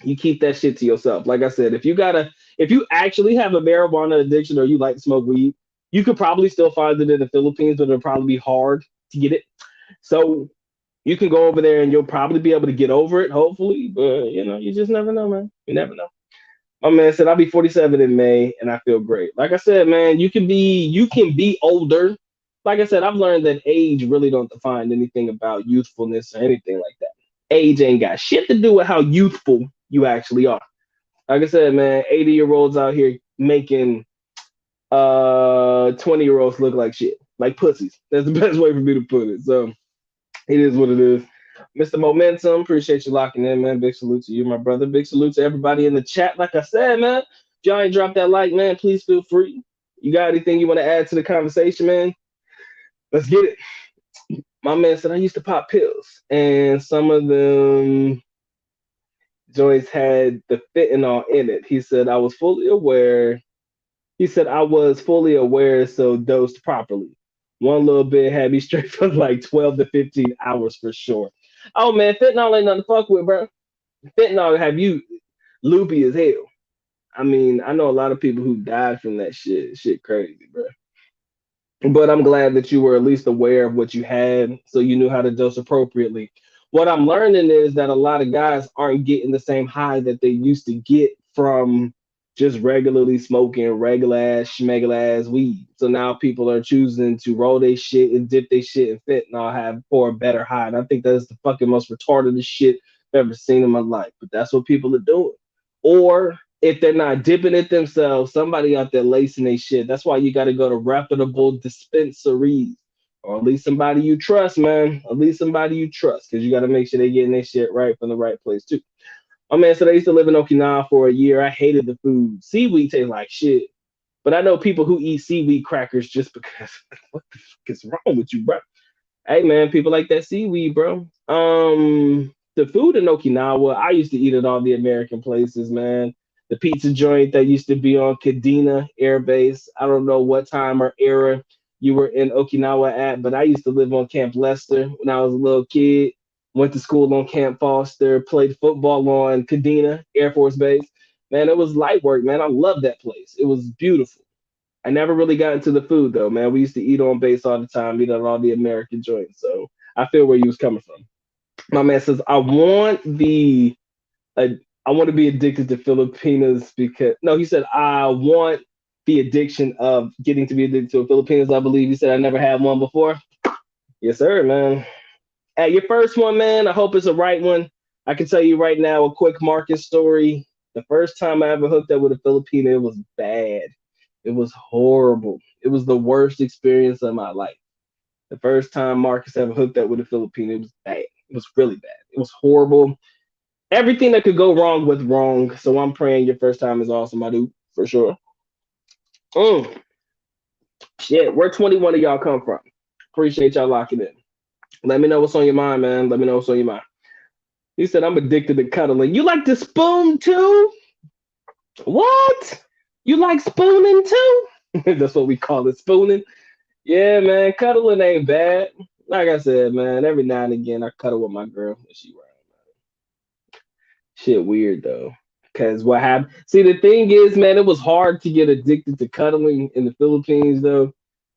You keep that shit to yourself. Like I said, if you actually have a marijuana addiction or you like to smoke weed, you could probably still find it in the Philippines, but it'll probably be hard to get it. So you can go over there and you'll probably be able to get over it, hopefully. But you just never know, man. You never know. My man said I'll be 47 in May and I feel great. Like I said, man, you can be older. Like I said, I've learned that age really don't define anything about youthfulness or anything like that. Age ain't got shit to do with how youthful you actually are. Like I said, man, 80-year-olds out here making 20-year-olds look like shit. Like pussies. That's the best way for me to put it. So it is what it is. Mr. Momentum, appreciate you locking in, man. Big salute to you, my brother. Big salute to everybody in the chat. Like I said, man, if y'all ain't dropped that like, man, please feel free. You got anything you want to add to the conversation, man? Let's get it. My man said I used to pop pills, and some of them joints had the fentanyl in it. He said I was fully aware. He said I was fully aware, so dosed properly. One little bit had me straight for like 12 to 15 hours for sure. Oh man, fentanyl ain't nothing to fuck with, bro. Fentanyl have you loopy as hell. I mean, I know a lot of people who died from that shit. Shit crazy, bro. But I'm glad that you were at least aware of what you had so you knew how to dose appropriately. What I'm learning is that a lot of guys aren't getting the same high that they used to get from just regularly smoking regular ass schmeggle ass weed. So now people are choosing to roll their shit and dip their shit in fentanyl have for a better high. And I think that's the fucking most retarded shit I've ever seen in my life. But that's what people are doing. Or if they're not dipping it themselves, somebody out there lacing their shit. That's why you got to go to reputable dispensaries, or at least somebody you trust, man. At least somebody you trust, because you got to make sure they're getting their shit right from the right place too. Oh man, so I used to live in Okinawa for a year. I hated the food. Seaweed tastes like shit. But I know people who eat seaweed crackers just because. What the fuck is wrong with you, bro? Hey man, people like that seaweed, bro. The food in Okinawa, I used to eat at all the American places, man. The pizza joint that used to be on Kadena Air Base. I don't know what time or era you were in Okinawa at, but I used to live on Camp Lester when I was a little kid. Went to school on Camp Foster, played football on Kadena Air Force Base. Man, it was light work, man. I love that place. It was beautiful. I never really got into the food though, man. We used to eat on base all the time, eat at all the American joints. So I feel where you was coming from. My man says, uh, I want to be addicted to Filipinas because no, he said I want the addiction of getting to be addicted to a Filipinas. I believe he said I never had one before. Yes, sir, man. At your first one, man, I hope it's a right one. I can tell you right now a quick Marcus story. The first time I ever hooked up with a Filipino, it was bad. It was horrible. It was the worst experience of my life. The first time Marcus ever hooked up with a Filipino, it was bad. It was really bad. It was horrible. Everything that could go wrong went wrong. So I'm praying your first time is awesome, my dude, for sure. Mm, shit, where 21 of y'all come from? Appreciate y'all locking in. Let me know what's on your mind, man. Let me know what's on your mind. He said, I'm addicted to cuddling. You like to spoon too? What? You like spooning too? That's what we call it, spooning. Yeah, man, cuddling ain't bad. Like I said, man, every now and again I cuddle with my girl when she around. Shit weird though. Cause what happened? See, the thing is, man, it was hard to get addicted to cuddling in the Philippines though.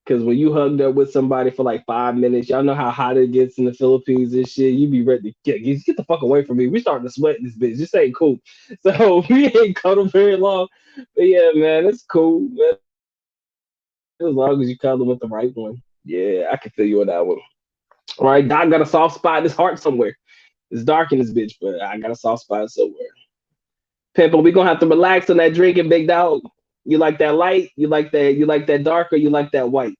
Cause when you hugged up with somebody for like 5 minutes, y'all know how hot it gets in the Philippines and shit. You be ready to get the fuck away from me. We starting to sweat in this bitch. This ain't cool. So we ain't cuddle very long. But yeah, man, it's cool, man. As long as you cuddle with the right one. Yeah, I can feel you on that one. All right, Doc got a soft spot in his heart somewhere. It's dark in this bitch, but I got a soft spot somewhere. Pimple, we gonna have to relax on that drinking, big dog. You like that light? You like that? You like that dark, or you like that white?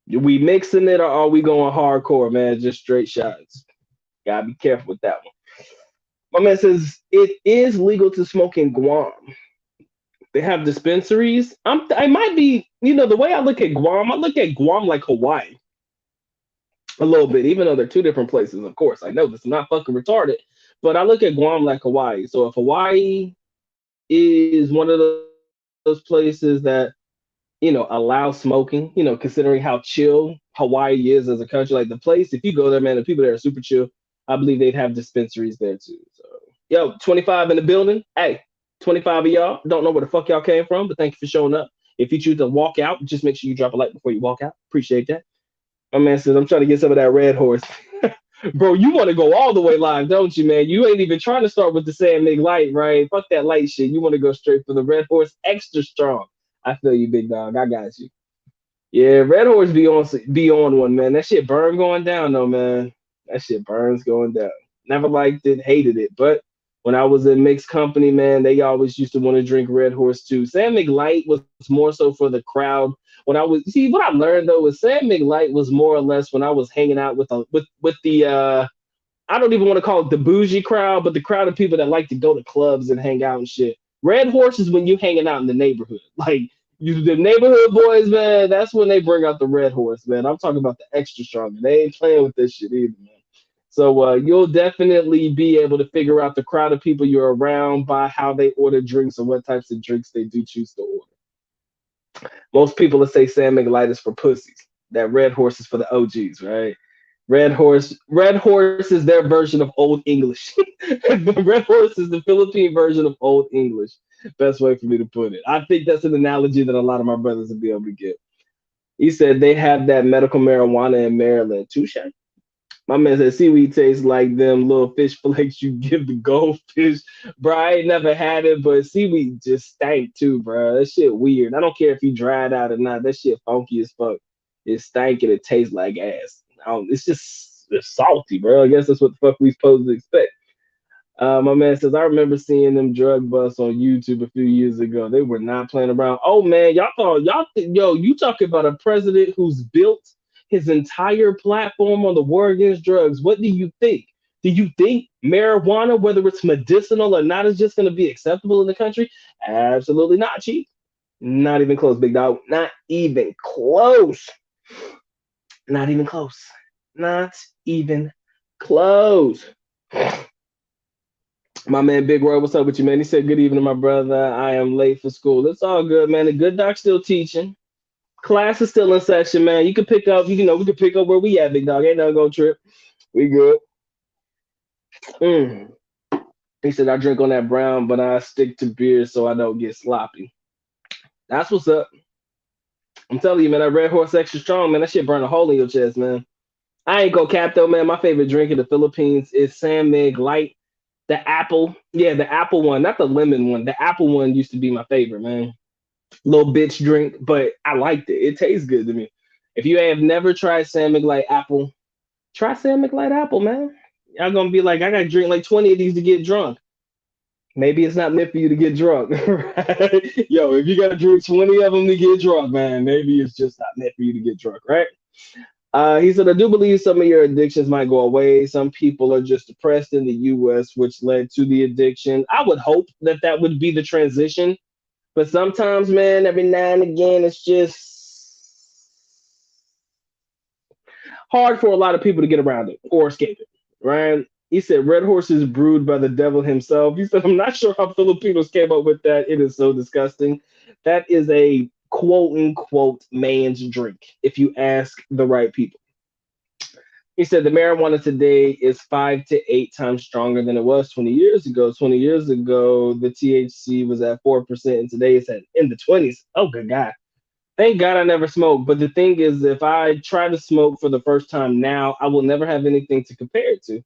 We mixing it, or are we going hardcore, man? Just straight shots. Gotta be careful with that one. My man says it is legal to smoke in Guam. They have dispensaries. I might be, the way I look at Guam, I look at Guam like Hawaii a little bit, even though they're two different places. Of course, I know this. I'm not fucking retarded, but I look at Guam like Hawaii. So if Hawaii is one of those places that allow smoking, considering how chill Hawaii is as a country. Like the place, if you go there, man, the people there are super chill. I believe they'd have dispensaries there too. So, yo, 25 in the building. Hey, 25 of y'all. Don't know where the fuck y'all came from, but thank you for showing up. If you choose to walk out, just make sure you drop a like before you walk out. Appreciate that. My man says, I'm trying to get some of that red horse. Bro, you want to go all the way live, don't you, man? You ain't even trying to start with the Sam Mig light, right? Fuck that light shit. You want to go straight for the red horse, extra strong. I feel you, big dog. I got you. Yeah, red horse be on one, man. That shit burn going down though, man. That shit burns going down. Never liked it, hated it. But when I was in mixed company, man, they always used to want to drink red horse too. Sam Light was more so for the crowd. When I was see what I learned though was Sam Light was more or less when I was hanging out with the I don't even want to call it the bougie crowd, but the crowd of people that like to go to clubs and hang out and shit. Red horse is when you hanging out in the neighborhood. Like the neighborhood boys, man, that's when they bring out the red horse, man. I'm talking about the extra strong. They ain't playing with this shit either, man. So you'll definitely be able to figure out the crowd of people you're around by how they order drinks and what types of drinks they do choose to order. Most people will say Sam Light is for pussies. That red horse is for the OGs, right? Red horse is their version of old English. Red horse is the Philippine version of old English. Best way for me to put it. I think that's an analogy that a lot of my brothers will be able to get. He said they have that medical marijuana in Maryland. Touche. My man said seaweed tastes like them little fish flakes you give the goldfish. Bro, I ain't never had it, but seaweed just stank too, bro. That shit weird. I don't care if you dry it out or not. That shit funky as fuck. It stank and it tastes like ass. It's just it's salty, bro. I guess that's what the fuck we supposed to expect. My man says, I remember seeing them drug busts on YouTube a few years ago. They were not playing around. Oh man, yo, you talking about a president who's built his entire platform on the war against drugs. What do you think? Do you think marijuana, whether it's medicinal or not, is just going to be acceptable in the country? Absolutely not, Chief. Not even close, big dog. Not even close. Not even close. Not even close. My man Big Roy, what's up with you, man? He said, good evening, my brother. I am late for school. It's all good, man. The good doc's still teaching. Class is still in session, man. You can pick up, we can pick up where we at, big dog. Ain't nothing gonna trip. We good. Mm. He said I drink on that brown, but I stick to beer so I don't get sloppy. That's what's up. I'm telling you, man, that Red Horse extra strong, man. That shit burn a hole in your chest, man. I ain't go cap though, man. My favorite drink in the Philippines is San Mig Light. The apple, yeah, the apple one, not the lemon one. The apple one used to be my favorite, man. Little bitch drink, but I liked it. It tastes good to me. If you have never tried San Mig Light apple, try San Mig Light apple, man. Y'all gonna be like, I gotta drink like 20 of these to get drunk. Maybe it's not meant for you to get drunk, right? Yo, if you gotta drink 20 of them to get drunk, man, maybe it's just not meant for you to get drunk, right? He said, I do believe some of your addictions might go away. Some people are just depressed in the US, which led to the addiction. I would hope that that would be the transition. But sometimes, man, every now and again, it's just hard for a lot of people to get around it or escape it, right? He said, Red Horse is brewed by the devil himself. He said, I'm not sure how Filipinos came up with that. It is so disgusting. That is a quote unquote man's drink, if you ask the right people. He said the marijuana today is 5 to 8 times stronger than it was 20 years ago. 20 years ago, the THC was at 4%, and today it's at in the 20s. Oh, good God. Thank God I never smoked. But the thing is, if I try to smoke for the first time now, I will never have anything to compare it to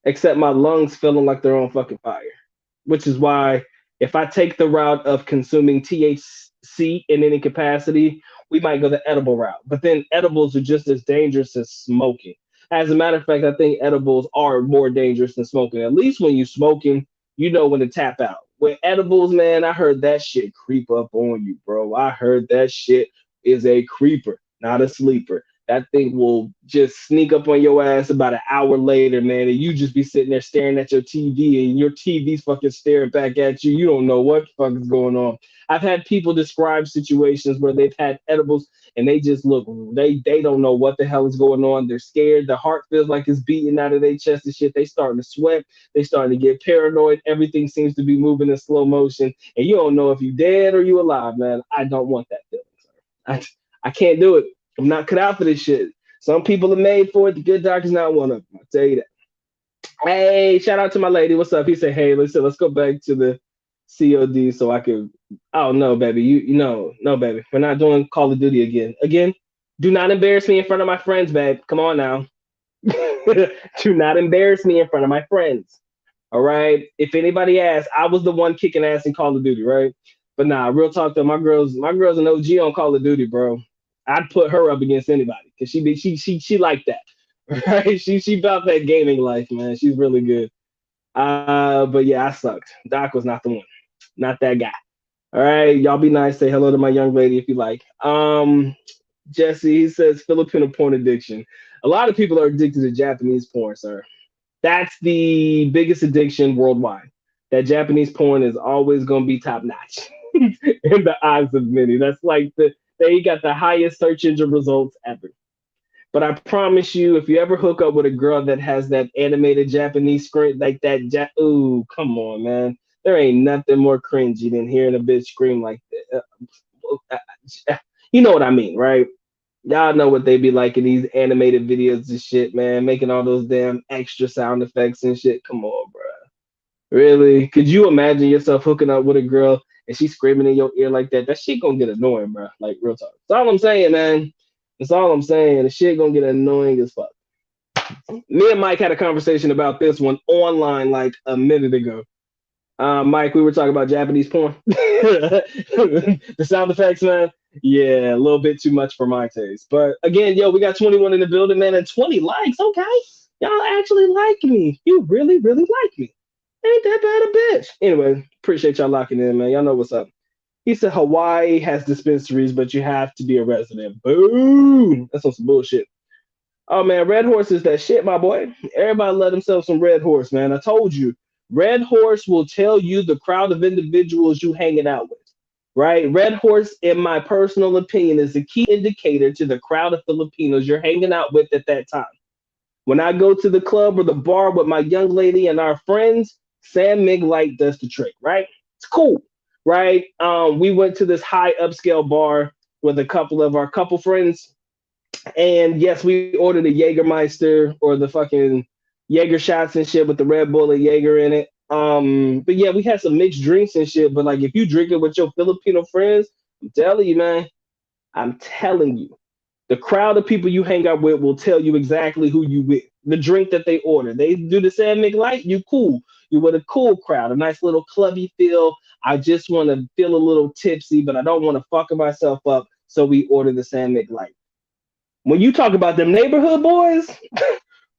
except my lungs feeling like they're on fucking fire. Which is why if I take the route of consuming THC in any capacity, we might go the edible route. But then edibles are just as dangerous as smoking. As a matter of fact, I think edibles are more dangerous than smoking. At least when you're smoking, you know when to tap out. With edibles, man, I heard that shit creep up on you, bro. I heard that shit is a creeper, not a sleeper. That thing will just sneak up on your ass about an hour later, man, and you just be sitting there staring at your TV, and your TV's fucking staring back at you. You don't know what the fuck is going on. I've had people describe situations where they've had edibles and they just look, they don't know what the hell is going on. They're scared. The heart feels like it's beating out of their chest and shit. They starting to sweat. They starting to get paranoid. Everything seems to be moving in slow motion, and you don't know if you dead or you alive, man. I don't want that feeling, sir. I can't do it. I'm not cut out for this shit. Some people are made for it. The good doctor's not one of them. I'll tell you that. Hey, shout out to my lady. What's up? He said, hey, let's go back to the COD so I can. Oh no, baby. You know, no, baby. We're not doing Call of Duty again. Again, do not embarrass me in front of my friends, babe. Come on now. Do not embarrass me in front of my friends. All right. If anybody asks, I was the one kicking ass in Call of Duty, right? But nah, real talk though, my girl's an OG on Call of Duty, bro. I'd put her up against anybody because she like that. Right? She about that gaming life, man. She's really good. But yeah, I sucked. Doc was not the one. Not that guy. All right, y'all be nice. Say hello to my young lady if you like. Jesse, he says Filipino porn addiction. A lot of people are addicted to Japanese porn, sir. That's the biggest addiction worldwide. That Japanese porn is always going to be top notch in the eyes of many. That's like they got the highest search engine results ever. But I promise you, if you ever hook up with a girl that has that animated Japanese screen, like that, ooh, come on, man. There ain't nothing more cringy than hearing a bitch scream like that. You know what I mean, right? Y'all know what they be like in these animated videos and shit, man, making all those damn extra sound effects and shit. Come on, bro. Really? Could you imagine yourself hooking up with a girl and she's screaming in your ear like that? That shit gonna get annoying, bro. Like real talk. That's all I'm saying, man. That's all I'm saying. The shit gonna get annoying as fuck. Me and Mike had a conversation about this one online like a minute ago. Mike, we were talking about Japanese porn. The sound effects, man. Yeah, a little bit too much for my taste. But again, yo, we got 21 in the building, man, and 20 likes. Okay. Y'all actually like me. You really, really like me. Ain't that bad a bitch. Anyway, appreciate y'all locking in, man. Y'all know what's up. He said Hawaii has dispensaries, but you have to be a resident. Boom. That's some bullshit. Oh man, Red Horse is that shit, my boy. Everybody let themselves some Red Horse, man. I told you, Red Horse will tell you the crowd of individuals you hanging out with, right? Red Horse, in my personal opinion, is the key indicator to the crowd of Filipinos you're hanging out with at that time. When I go to the club or the bar with my young lady and our friends, Sam Mig Light does the trick, right? It's cool, right? We went to this high upscale bar with a couple of our couple friends. And yes, we ordered a Jägermeister or the fucking Jaeger shots and shit with the Red Bull and Jaeger in it. But yeah, we had some mixed drinks and shit. But like, if you drink it with your Filipino friends, I'm telling you, man, I'm telling you, the crowd of people you hang out with will tell you exactly who you with. The drink that they order. They do the San Mig Light, you cool. You with a cool crowd, a nice little clubby feel. I just want to feel a little tipsy, but I don't want to fuck myself up. So we order the San Mig Light. When you talk about them neighborhood boys,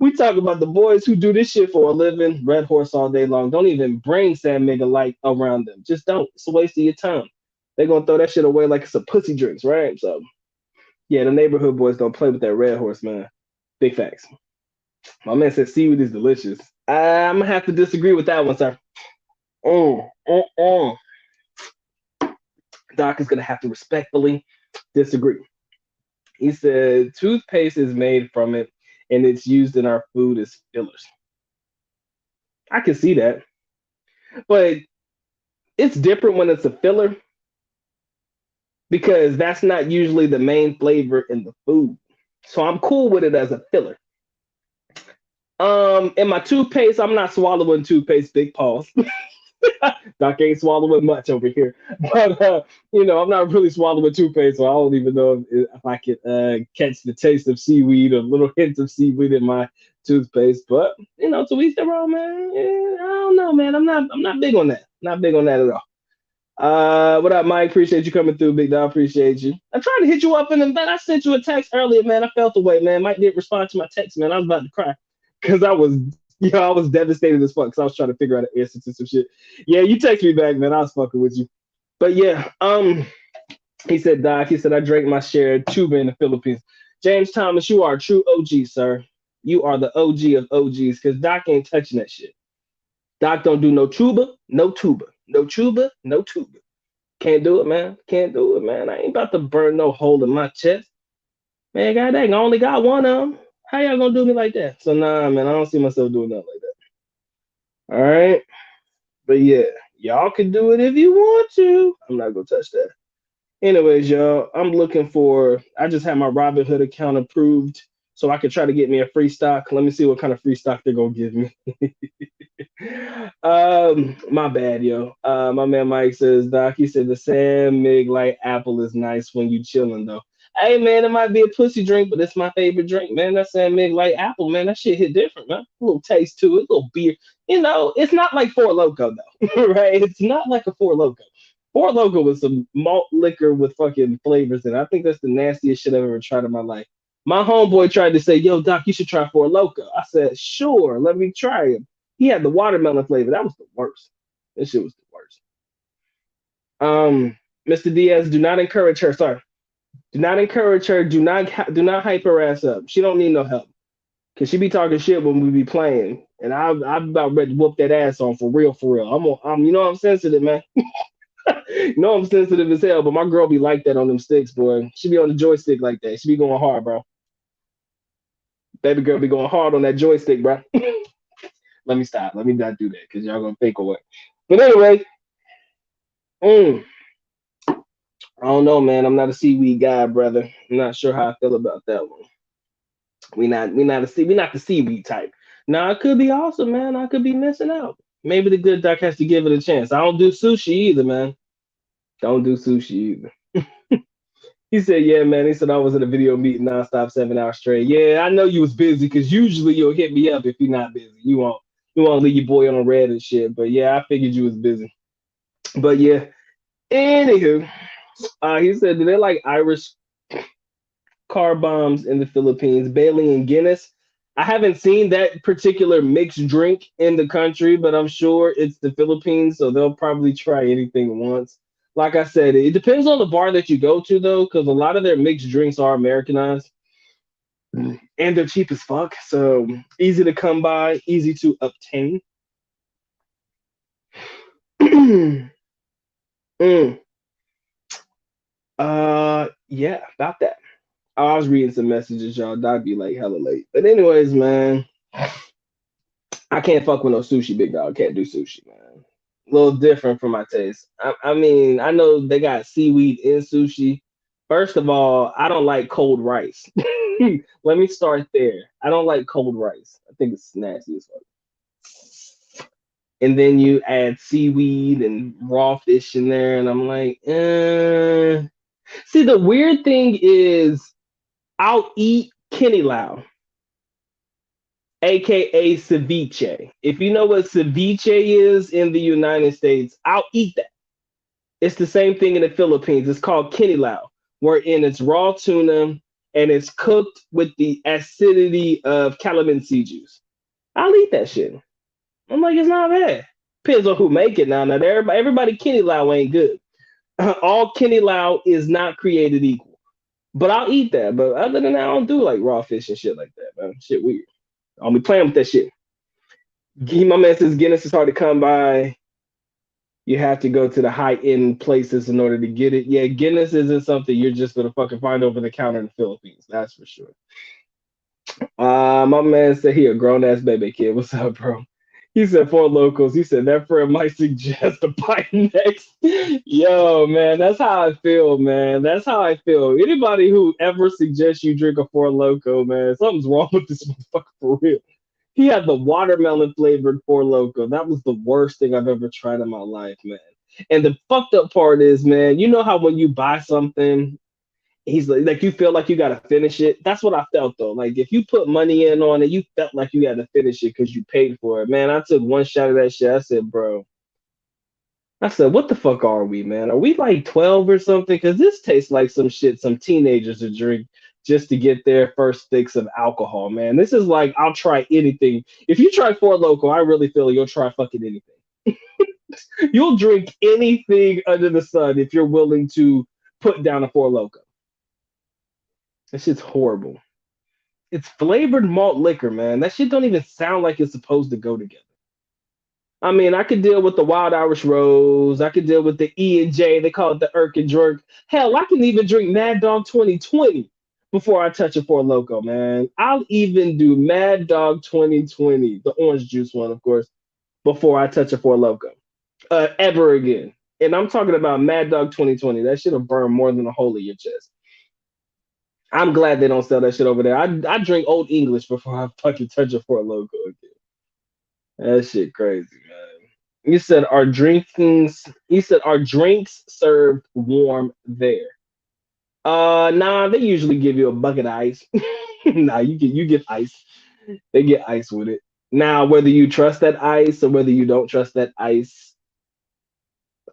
we talk about the boys who do this shit for a living, Red Horse all day long. Don't even bring San Mig Light around them. Just don't. It's a waste of your time. They're gonna throw that shit away like it's a pussy drinks, right? So yeah, the neighborhood boys don't play with that Red Horse, man. Big facts. My man said seaweed is delicious. I'm gonna have to disagree with that one, sir. Oh, oh, oh. Doc is gonna have to respectfully disagree. He said toothpaste is made from it and it's used in our food as fillers. I can see that, but it's different when it's a filler because that's not usually the main flavor in the food. So I'm cool with it as a filler. In my toothpaste, I'm not swallowing toothpaste, big pause. Doc ain't swallowing much over here, but I'm not really swallowing toothpaste, so I don't even know if I could catch the taste of seaweed or little hints of seaweed in my toothpaste. But to each their own, man. Yeah, I don't know, man. I'm not big on that. Not big on that at all. What up, Mike? Appreciate you coming through, big dog. Appreciate you. I tried to hit you up in the man. I sent you a text earlier, man. I felt the way, man. Mike didn't respond to my text, man. I was about to cry because I was devastated as fuck because I was trying to figure out an answer to some shit. Yeah, you text me back, man. I was fucking with you. But yeah, he said, Doc. He said I drank my share of tuba in the Philippines. James Thomas, you are a true OG, sir. You are the OG of OGs because Doc ain't touching that shit. Doc don't do no tuba, no tuba, no tuba, no tuba. Can't do it, man. Can't do it, man. I ain't about to burn no hole in my chest. Man, god dang, I only got one of them. How y'all gonna do me like that? So nah, man, I don't see myself doing nothing like that. All right. But yeah, y'all can do it if you want to. I'm not gonna touch that. Anyways, y'all, I'm looking for. I just had my Robinhood account approved, so I could try to get me a free stock. Let me see what kind of free stock they're gonna give me. My bad, yo. My man Mike says, Doc, he said the Sam Mig Light apple is nice when you chilling though. Hey man, it might be a pussy drink, but it's my favorite drink, man. That Sam Mig Light apple, man. That shit hit different, man. A little taste to it, a little beer. It's not like Four Loco though, right? It's not like a Four Loco. Four Loco was some malt liquor with fucking flavors, and I think that's the nastiest shit I've ever tried in my life. My homeboy tried to say, "Yo, Doc, you should try Four Loco." I said, "Sure, let me try it." He had the watermelon flavor. That was the worst. This shit was the worst. Mr. Diaz, do not encourage her. Sorry, do not encourage her. Do not hype her ass up. She don't need no help because she be talking shit when we be playing, and I'm about ready to whoop that ass on for real, for real. I'm sensitive, man. I'm sensitive as hell, but my girl be like that on them sticks, boy. She be on the joystick like that. She be going hard, bro. Baby girl be going hard on that joystick, bro. Let me stop. Let me not do that because y'all gonna think away. But anyway, mm, I don't know, man. I'm not a seaweed guy, brother. I'm not sure how I feel about that one. We not the seaweed type. Now it could be awesome, man. I could be missing out. Maybe the good doc has to give it a chance. I don't do sushi either, man. Don't do sushi either. He said, "Yeah, man." He said I was in a video meeting nonstop 7 hours straight. Yeah, I know you was busy because usually you'll hit me up if you're not busy. You won't leave your boy on a red and shit. But yeah, I figured you was busy. But yeah, anywho, he said, "Do they like Irish car bombs in the Philippines, Bailey and Guinness?" I haven't seen that particular mixed drink in the country, but I'm sure it's the Philippines, so they'll probably try anything once. Like I said, it depends on the bar that you go to, though, because a lot of their mixed drinks are Americanized and they're cheap as fuck. So easy to come by, easy to obtain. mm, yeah, about that. I was reading some messages, y'all. That'd be like hella late. But anyways, man, I can't fuck with no sushi, big dog. Can't do sushi, man. A little different for my taste. I mean, I know they got seaweed in sushi, First of all, I don't like cold rice. Let me start there. I don't like cold rice. I think it's nasty as fuck. And then you add seaweed and raw fish in there, and I'm like, See, the weird thing is, I'll eat Kenny Lau, aka ceviche. If you know what ceviche is in the United States, I'll eat that. It's the same thing in the Philippines. It's called kinilaw, wherein it's raw tuna and it's cooked with the acidity of calamansi juice. I'll eat that shit. I'm like, it's not bad. Depends on who make it now. Now, everybody kinilaw ain't good. All kinilaw is not created equal. But I'll eat that. But other than that, I don't do like raw fish and shit like that, man. Shit weird. I'll be playing with that shit. My man says Guinness is hard to come by. You have to go to the high end places in order to get it. Yeah, Guinness isn't something you're just gonna fucking find over the counter in the Philippines. That's for sure. My man said he a grown ass baby kid. What's up, bro? He said four locals. He said that friend might suggest a pint next. Yo, man, that's how I feel, man. That's how I feel. Anybody who ever suggests you drink a four loco, man, something's wrong with this motherfucker for real. He had the watermelon flavored Four Loco. That was the worst thing I've ever tried in my life, man. And the fucked up part is, man, you know how when you buy something, he's like you feel like you gotta finish it. That's what I felt though. Like if you put money in on it, you felt like you had to finish it because you paid for it. Man, I took one shot of that shit. I said, bro, I said, what the fuck are we, man? Are we like 12 or something? Because this tastes like some shit some teenagers would drink just to get their first fix of alcohol, man. This is like, I'll try anything. If you try Four Loco, I really feel you'll try fucking anything. You'll drink anything under the sun if you're willing to put down a Four Loco. That shit's horrible. It's flavored malt liquor, man. That shit don't even sound like it's supposed to go together. I mean, I could deal with the Wild Irish Rose. I could deal with the E and J. They call it the Irk and Jerk. Hell, I can even drink Mad Dog 2020 before I touch a Four Loco, man. I'll even do Mad Dog 2020, the orange juice one, of course, before I touch a Four Loco ever again. And I'm talking about Mad Dog 2020. That shit'll burn more than a hole in your chest. I'm glad they don't sell that shit over there. I drink Old English before I fucking touch a Four Loco again. That shit crazy, man. You said our drinkings. You said our drinks served warm there. Nah, they usually give you a bucket of ice. Nah, you get ice. They get ice with it. Now, whether you trust that ice or whether you don't trust that ice,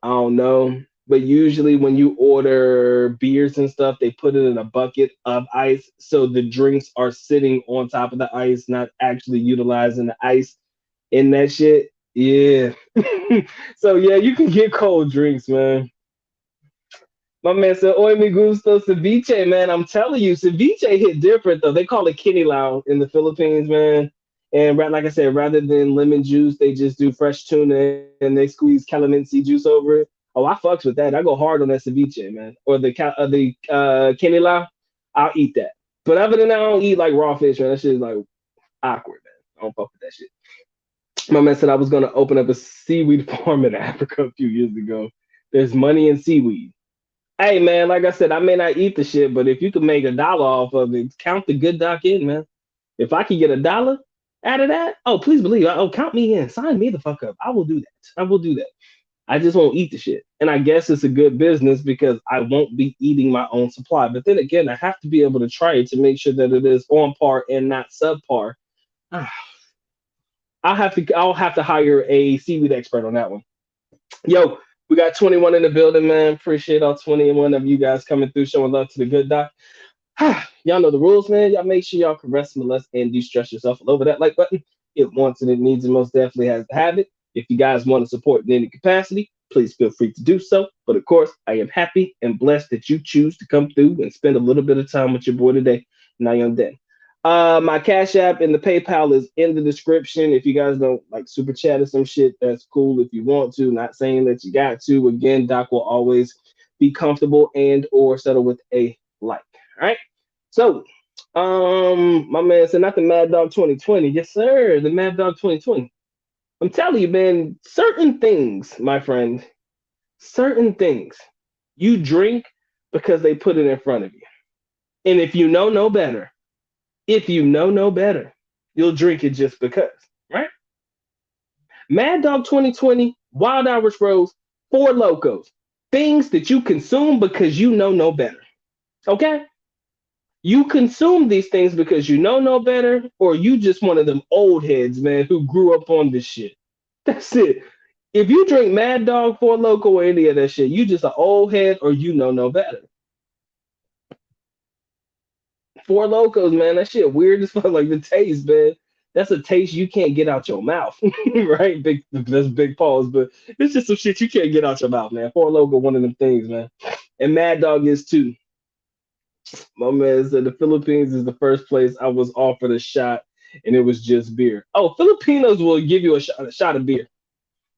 I don't know. But usually, when you order beers and stuff, they put it in a bucket of ice, so the drinks are sitting on top of the ice, not actually utilizing the ice in that shit. Yeah. So yeah, you can get cold drinks, man. My man said, "Oy me gusto ceviche, man." I'm telling you, ceviche hit different though. They call it kinilaw in the Philippines, man. And like I said, rather than lemon juice, they just do fresh tuna and they squeeze calamansi juice over it. Oh, I fucks with that. I go hard on that ceviche, man, or the kinilaw. I'll eat that. But other than that, I don't eat like raw fish, man. That shit is like awkward, man. I don't fuck with that shit. My man said I was gonna open up a seaweed farm in Africa a few years ago. There's money in seaweed. Hey man, like I said, I may not eat the shit, but if you can make $1 off of it, count the good doc in, man. If I can get $1 out of that, oh please believe, oh count me in, sign me the fuck up. I will do that. I will do that. I just won't eat the shit, and I guess it's a good business because I won't be eating my own supply. But then again, I have to be able to try it to make sure that it is on par and not subpar. I'll have to hire a seaweed expert on that one. Yo, we got 21 in the building, man. Appreciate all 21 of you guys coming through, showing love to the good doc. Y'all know the rules, man. Y'all make sure y'all can rest, molest, and de-stress yourself all over that like button. It wants it, it needs it, most definitely has to have it. If you guys want to support in any capacity, please feel free to do so. But of course, I am happy and blessed that you choose to come through and spend a little bit of time with your boy today. Now young Den. My Cash App and the PayPal is in the description. If you guys don't like super chat or some shit, that's cool if you want to. Not saying that you got to. Again, Doc will always be comfortable and or settle with a like. All right. So, my man said not the Mad Dog 2020. Yes, sir. The Mad Dog 2020. I'm telling you, man, certain things, my friend, certain things you drink because they put it in front of you. And if you know no better, if you know no better, you'll drink it just because, right? Mad Dog 2020, Wild Irish Rose, Four Locos. Things that you consume because you know no better. Okay? You consume these things because you know no better, or you just one of them old heads, man, who grew up on this shit. That's it. If you drink Mad Dog, Four Loco, or any of that shit, you just an old head or you know no better. Four Locos, man, that shit weird as fuck. Like the taste, man. That's a taste you can't get out your mouth, right? Big, that's big pause, but it's just some shit you can't get out your mouth, man. Four Loco, one of them things, man. And Mad Dog is too. My man said the Philippines is the first place I was offered a shot, and it was just beer. Oh, Filipinos will give you a shot of beer.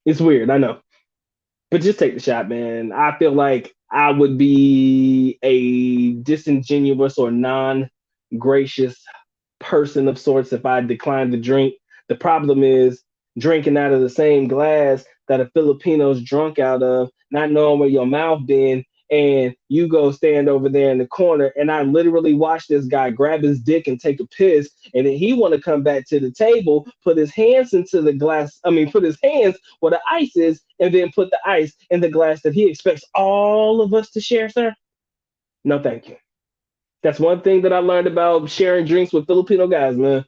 It's weird, I know, but just take the shot, man. I feel like I would be a disingenuous or non-gracious person of sorts if I declined to drink. The problem is drinking out of the same glass that a Filipino's drunk out of, not knowing where your mouth been, and you go stand over there in the corner, and I literally watch this guy grab his dick and take a piss, and then he want to come back to the table, put his hands into the glass. I mean, put his hands where the ice is, and then put the ice in the glass that he expects all of us to share, sir. No, thank you. That's one thing that I learned about sharing drinks with Filipino guys, man.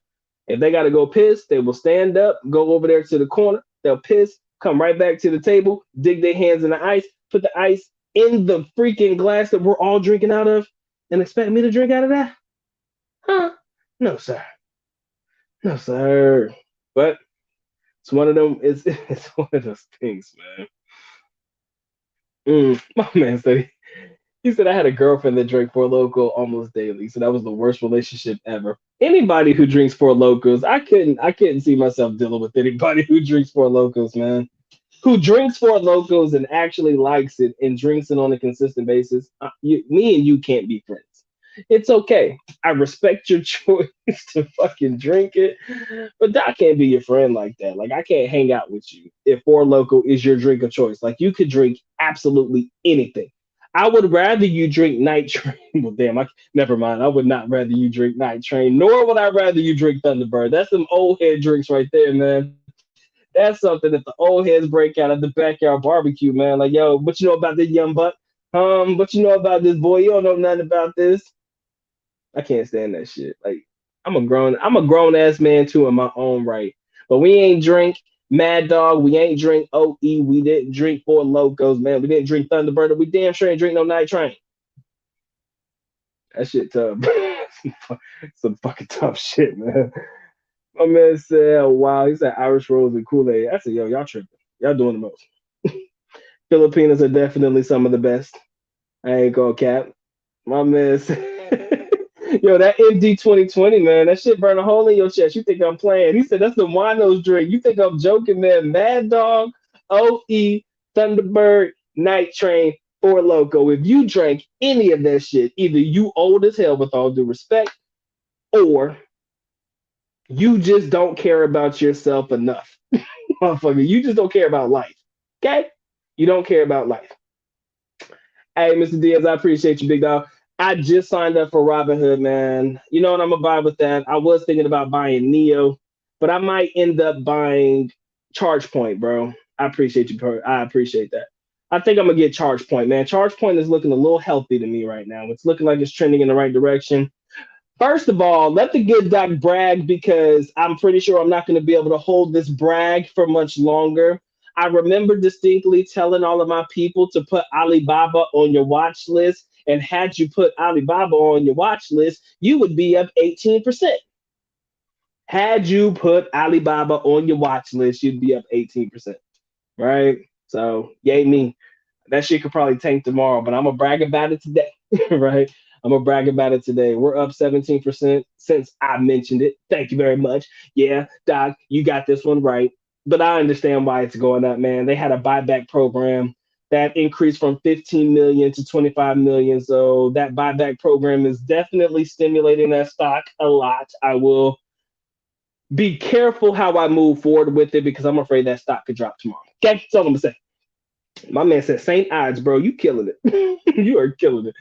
If they got to go piss, they will stand up, go over there to the corner, they'll piss, come right back to the table, dig their hands in the ice, put the ice in the freaking glass that we're all drinking out of, and expect me to drink out of that? Huh? No, sir. No, sir. But it's one of them. It's one of those things, man. My man said he said I had a girlfriend that drank Four Loko almost daily, so that was the worst relationship ever. Anybody who drinks Four Locos, I couldn't see myself dealing with anybody who drinks Four Locos, man. Who drinks Four Locos and actually likes it and drinks it on a consistent basis. Me and you can't be friends. It's okay. I respect your choice to fucking drink it, but I can't be your friend like that. Like I can't hang out with you if Four Loko is your drink of choice. Like you could drink absolutely anything. I would rather you drink Night Train. Well, damn, never mind. I would not rather you drink Night Train, nor would I rather you drink Thunderbird. That's some old head drinks right there, man. That's something that the old heads break out at the backyard barbecue, man. Like, yo, what you know about this young buck? What you know about this boy? You don't know nothing about this. I can't stand that shit. Like, I'm a grown ass man too in my own right. But we ain't drink Mad Dog. We ain't drink OE. We didn't drink Four Locos, man. We didn't drink Thunderbird. We damn sure ain't drink no Night Train. That shit tough. Some fucking tough shit, man. My man said, oh, wow, he said Irish Rose and Kool-Aid. I said, yo, y'all tripping. Y'all doing the most. Filipinos are definitely some of the best. I ain't gonna cap. My man said, yo, that MD 2020, man, that shit burn a hole in your chest. You think I'm playing? He said, that's the winos drink. You think I'm joking, man? Mad Dog, OE, Thunderbird, Night Train, or Loco. If you drank any of that shit, either you old as hell with all due respect, or you just don't care about yourself enough. Motherfucker, you just don't care about life. Okay? You don't care about life. Hey, Mr. Diaz, I appreciate you, big dog. I just signed up for Robinhood, man. You know what I'm gonna buy with that? I was thinking about buying Neo, but I might end up buying ChargePoint, bro. I appreciate you, bro. I appreciate that. I think I'm gonna get ChargePoint, man. ChargePoint is looking a little healthy to me right now. It's looking like it's trending in the right direction. First of all, let the good doc brag because I'm pretty sure I'm not going to be able to hold this brag for much longer. I remember distinctly telling all of my people to put Alibaba on your watch list. And had you put Alibaba on your watch list, you would be up 18%. Had you put Alibaba on your watch list, you'd be up 18%. Right? So, yay me. That shit could probably tank tomorrow, but I'm gonna brag about it today, right? I'm gonna brag about it today. We're up 17% since I mentioned it. Thank you very much. Yeah, Doc, you got this one right. But I understand why it's going up, man. They had a buyback program that increased from 15 million to 25 million. So that buyback program is definitely stimulating that stock a lot. I will be careful how I move forward with it because I'm afraid that stock could drop tomorrow. Okay, that's all I'm gonna say. My man said, St. Ides, bro, you killing it. You are killing it.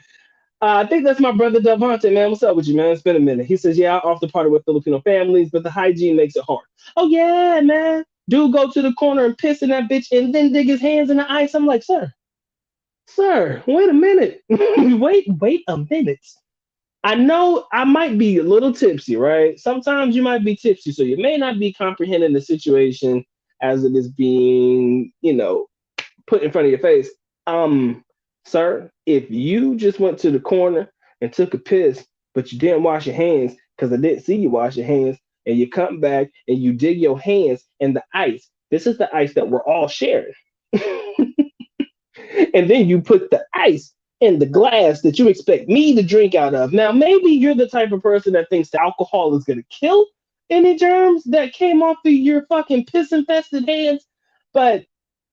I think that's my brother Devontae, man. What's up with you, man? It's been a minute. He says, yeah, I often party with Filipino families, but the hygiene makes it hard. Oh, yeah, man. Dude go to the corner and piss in that bitch and then dig his hands in the ice. I'm like, sir, wait a minute. Wait a minute. I know I might be a little tipsy, right? Sometimes you might be tipsy, so you may not be comprehending the situation as it is being, put in front of your face. Um, Sir, if you just went to the corner and took a piss, but you didn't wash your hands because I didn't see you wash your hands, and you come back and you dig your hands in the ice, this is the ice that we're all sharing. And then you put the ice in the glass that you expect me to drink out of. Now, maybe you're the type of person that thinks the alcohol is going to kill any germs that came off of your fucking piss infested hands, but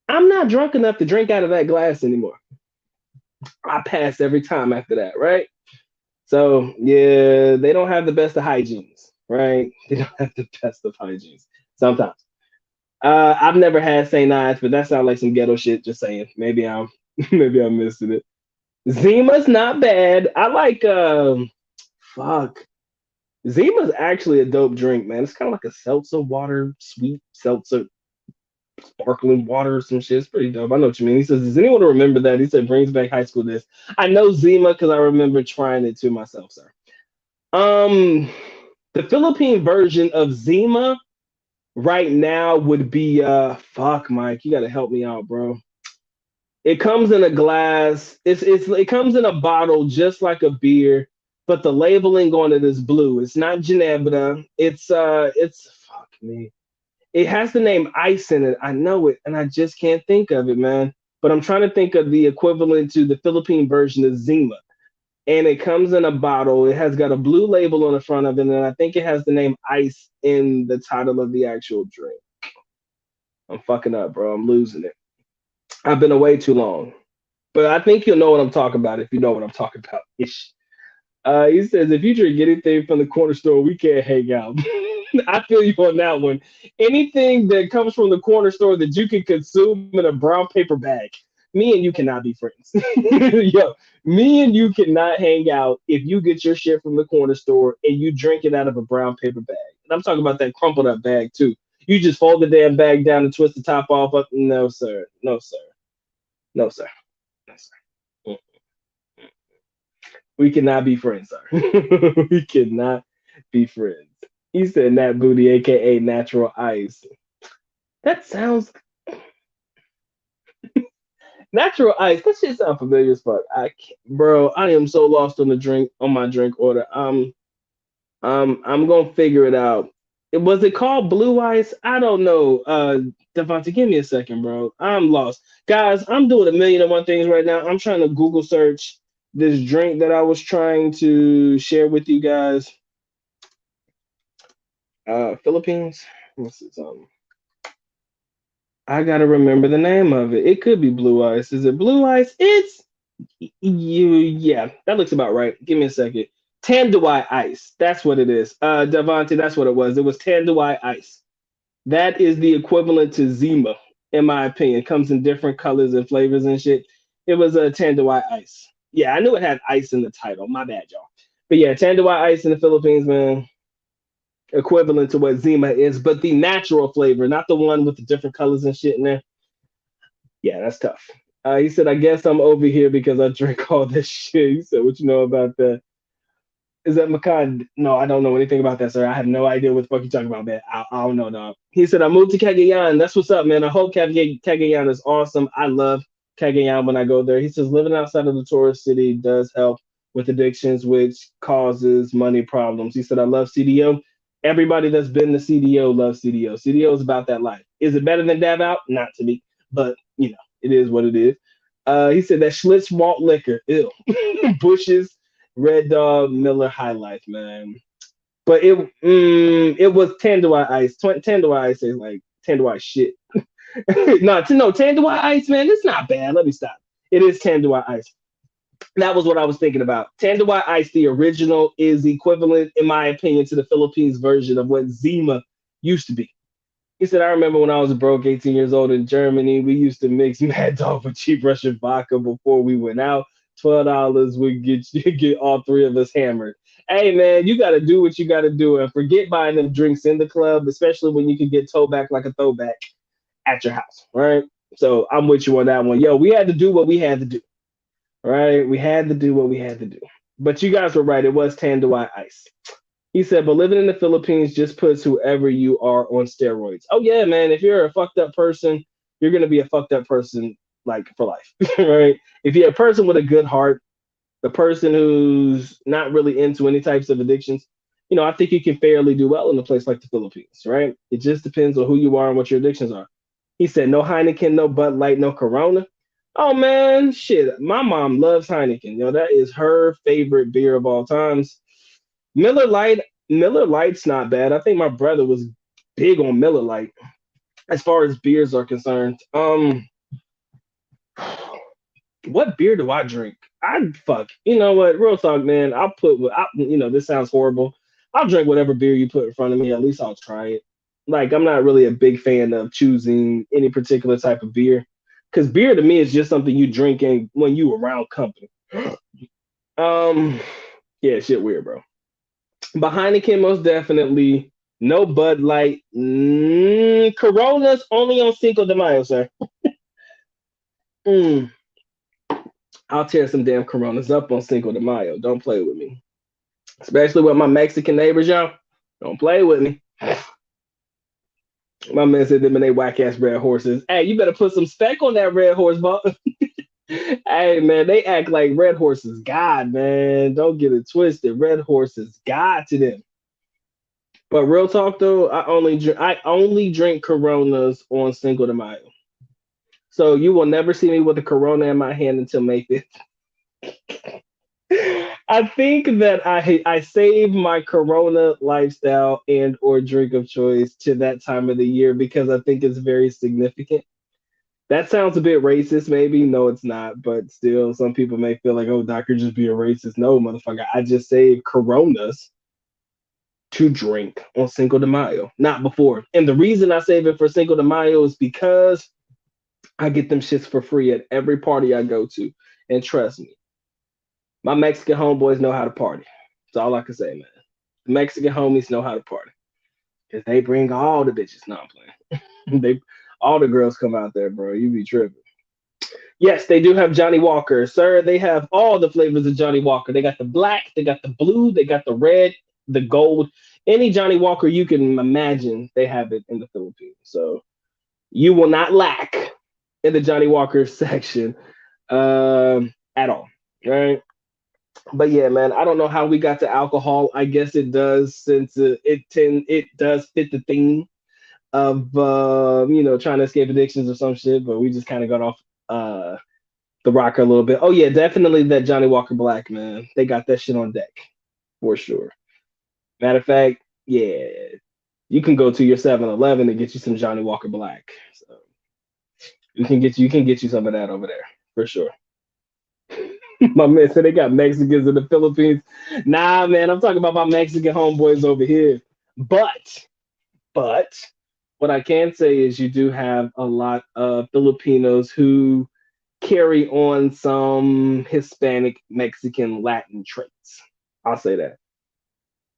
I'm not drunk enough to drink out of that glass anymore. I pass every time after that, right? So yeah, they don't have the best of hygienes, right? They don't have the best of hygienes sometimes. I've never had St. Ives, but that sounds like some ghetto shit. Just saying. Maybe I'm maybe I'm missing it. Zima's not bad. I like fuck. Zima's actually a dope drink, man. It's kind of like a seltzer water, sweet seltzer sparkling water or some shit. It's pretty dope. I know what you mean. He says, does anyone remember that? He said, brings back high school this. I know Zima because I remember trying it to myself, sir. Um, the Philippine version of Zima right now would be fuck, Mike. You gotta help me out, bro. It comes in a glass. It comes in a bottle just like a beer, but the labeling on it is blue. It's not Ginebra. It's fuck me. It has the name Ice in it. I know it, and I just can't think of it, man. But I'm trying to think of the equivalent to the Philippine version of Zima. And it comes in a bottle. It has got a blue label on the front of it, and I think it has the name Ice in the title of the actual drink. I'm fucking up, bro. I'm losing it. I've been away too long. But I think you'll know what I'm talking about if you know what I'm talking about. Ish. He says, if you drink anything from the corner store, we can't hang out. I feel you on that one. Anything that comes from the corner store that you can consume in a brown paper bag, me and you cannot be friends. Yo, me and you cannot hang out if you get your shit from the corner store and you drink it out of a brown paper bag. And I'm talking about that crumpled up bag too. You just fold the damn bag down and twist the top off. No, sir. No, sir. No, sir. No, sir. Mm. We cannot be friends, sir. We cannot be friends. He said Nat Booty, aka Natural Ice. That sounds Natural Ice. That shit sounds familiar as fuck. Bro, I am so lost on the drink on my drink order. I'm gonna figure it out. Was it called Blue Ice? I don't know. Devontae, give me a second, bro. I'm lost, guys. I'm doing a million and one things right now. I'm trying to Google search this drink that I was trying to share with you guys. Philippines. What's it? I gotta remember the name of it. It could be Blue Ice. Is it Blue Ice? It's you. Yeah, that looks about right. Give me a second. Tanduay Ice. That's what it is. Devontae, that's what it was. It was Tanduay Ice. That is the equivalent to Zima, in my opinion. It comes in different colors and flavors and shit. It was a Tanduay Ice. Yeah, I knew it had ice in the title. My bad, y'all. But yeah, Tanduay Ice in the Philippines, man, equivalent to what Zima is, but the natural flavor, not the one with the different colors and shit in there. Yeah, that's tough. He said, I guess I'm over here because I drink all this shit. He said, what you know about that? Is that Makan? No, I don't know anything about that, sir. I have no idea what the fuck you talking about, man. I don't know, dog. He said, I moved to Cagayan. That's what's up, man. I hope Cagayan is awesome. I love Cagayan when I go there. He says, living outside of the tourist city does help with addictions, which causes money problems. He said, I love CDO. Everybody that's been to CDO loves CDO. CDO is about that life. Is it better than Dab Out? Not to me, but, it is what it is. He said that Schlitz malt liquor, ew. Bushes, Red Dog, Miller High Life, man. But it was Tanduay Ice. Tanduay Ice is like Tanduay shit. No, Tanduay Ice, man, it's not bad. Let me stop. It is Tanduay Ice. That was what I was thinking about. Tanduay Ice, the original, is equivalent, in my opinion, to the Philippines version of what Zima used to be. He said, I remember when I was broke, 18 years old in Germany, we used to mix Mad Dog with cheap Russian vodka before we went out. $12 would get all three of us hammered. Hey man, you gotta do what you gotta do and forget buying them drinks in the club, especially when you can get towed back like a throwback at your house, right? So I'm with you on that one. Yo, we had to do what we had to do, right? We had to do what we had to do. But you guys were right. It was Tanduai Ice. He said, but living in the Philippines just puts whoever you are on steroids. Oh yeah, man. If you're a fucked up person, you're gonna be a fucked up person like for life, right? If you're a person with a good heart, the person who's not really into any types of addictions, I think you can fairly do well in a place like the Philippines, right? It just depends on who you are and what your addictions are. He said, no Heineken, no Bud Light, no Corona. Oh man, shit. My mom loves Heineken. That is her favorite beer of all times. Miller Lite, Miller Lite's not bad. I think my brother was big on Miller Lite as far as beers are concerned. What beer do I drink? I fuck. You know what? Real talk, man. I'll put. This sounds horrible. I'll drink whatever beer you put in front of me. At least I'll try it. Like I'm not really a big fan of choosing any particular type of beer, because beer to me is just something you drink when you around company. um, yeah, shit, weird, bro. But Heineken most definitely. No Bud Light. Coronas only on Cinco de Mayo, sir. Mm, I'll tear some damn Coronas up on Cinco de Mayo. Don't play with me. Especially with my Mexican neighbors, y'all. Don't play with me. My man said them and they whack ass red horses. Hey, you better put some spec on that red horse, ball. Hey man, they act like red horses God, man. Don't get it twisted. Red horses God to them. But real talk though, I only drink Coronas on Cinco de Mayo. So you will never see me with a Corona in my hand until May 5th. I think that I save my Corona lifestyle and or drink of choice to that time of the year because I think it's very significant. That sounds a bit racist, maybe. No, it's not, but still, some people may feel like, oh, doctor, just be a racist. No, motherfucker, I just save Coronas to drink on Cinco de Mayo, not before. And the reason I save it for Cinco de Mayo is because I get them shits for free at every party I go to. And trust me, my Mexican homeboys know how to party. That's all I can say, man. The Mexican homies know how to party. Because they bring all the bitches. No, I'm playing. They all the girls come out there, bro. You be tripping. Yes, they do have Johnny Walker, sir. They have all the flavors of Johnny Walker. They got the black, they got the blue, they got the red, the gold. Any Johnny Walker you can imagine, they have it in the Philippines. So you will not lack in the Johnny Walker section at all. Right? But yeah, man, I don't know how we got to alcohol. I guess it does since it does fit the theme of trying to escape addictions or some shit. But we just kind of got off the rocker a little bit. Oh yeah, definitely that Johnny Walker Black, man. They got that shit on deck for sure. Matter of fact, yeah, you can go to your 7-Eleven and get you some Johnny Walker Black. So you can get you some of that over there for sure. My man said they got Mexicans in the Philippines. Nah, man, I'm talking about my Mexican homeboys over here. But what I can say is you do have a lot of Filipinos who carry on some Hispanic, Mexican, Latin traits. I'll say that.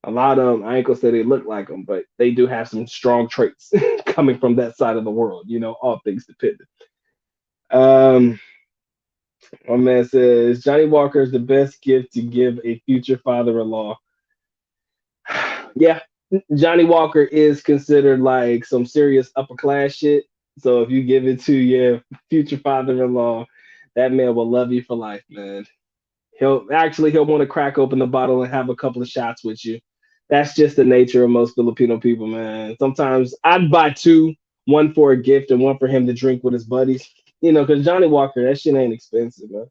A lot of them, I ain't gonna say they look like them, but they do have some strong traits coming from that side of the world, all things dependent. Um, my man says Johnny Walker is the best gift to give a future father-in-law. Yeah, Johnny Walker is considered like some serious upper class shit. So if you give it to your future father-in-law, that man will love you for life, man. He'll want to crack open the bottle and have a couple of shots with you. That's just the nature of most Filipino people, man. Sometimes I'd buy two, one for a gift and one for him to drink with his buddies. Because Johnny Walker, that shit ain't expensive, man.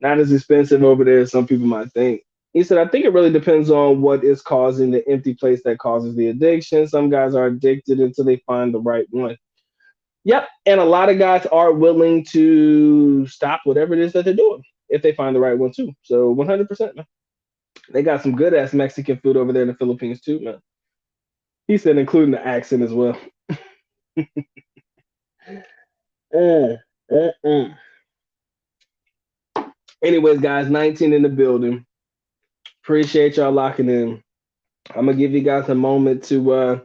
Not as expensive over there as some people might think. He said, I think it really depends on what is causing the empty place that causes the addiction. Some guys are addicted until they find the right one. Yep. And a lot of guys are willing to stop whatever it is that they're doing if they find the right one too. So 100%, man. They got some good ass Mexican food over there in the Philippines too, man. He said, including the accent as well. Mm, mm, mm. Anyways, guys, 19 in the building. Appreciate y'all locking in. I'm gonna give you guys a moment to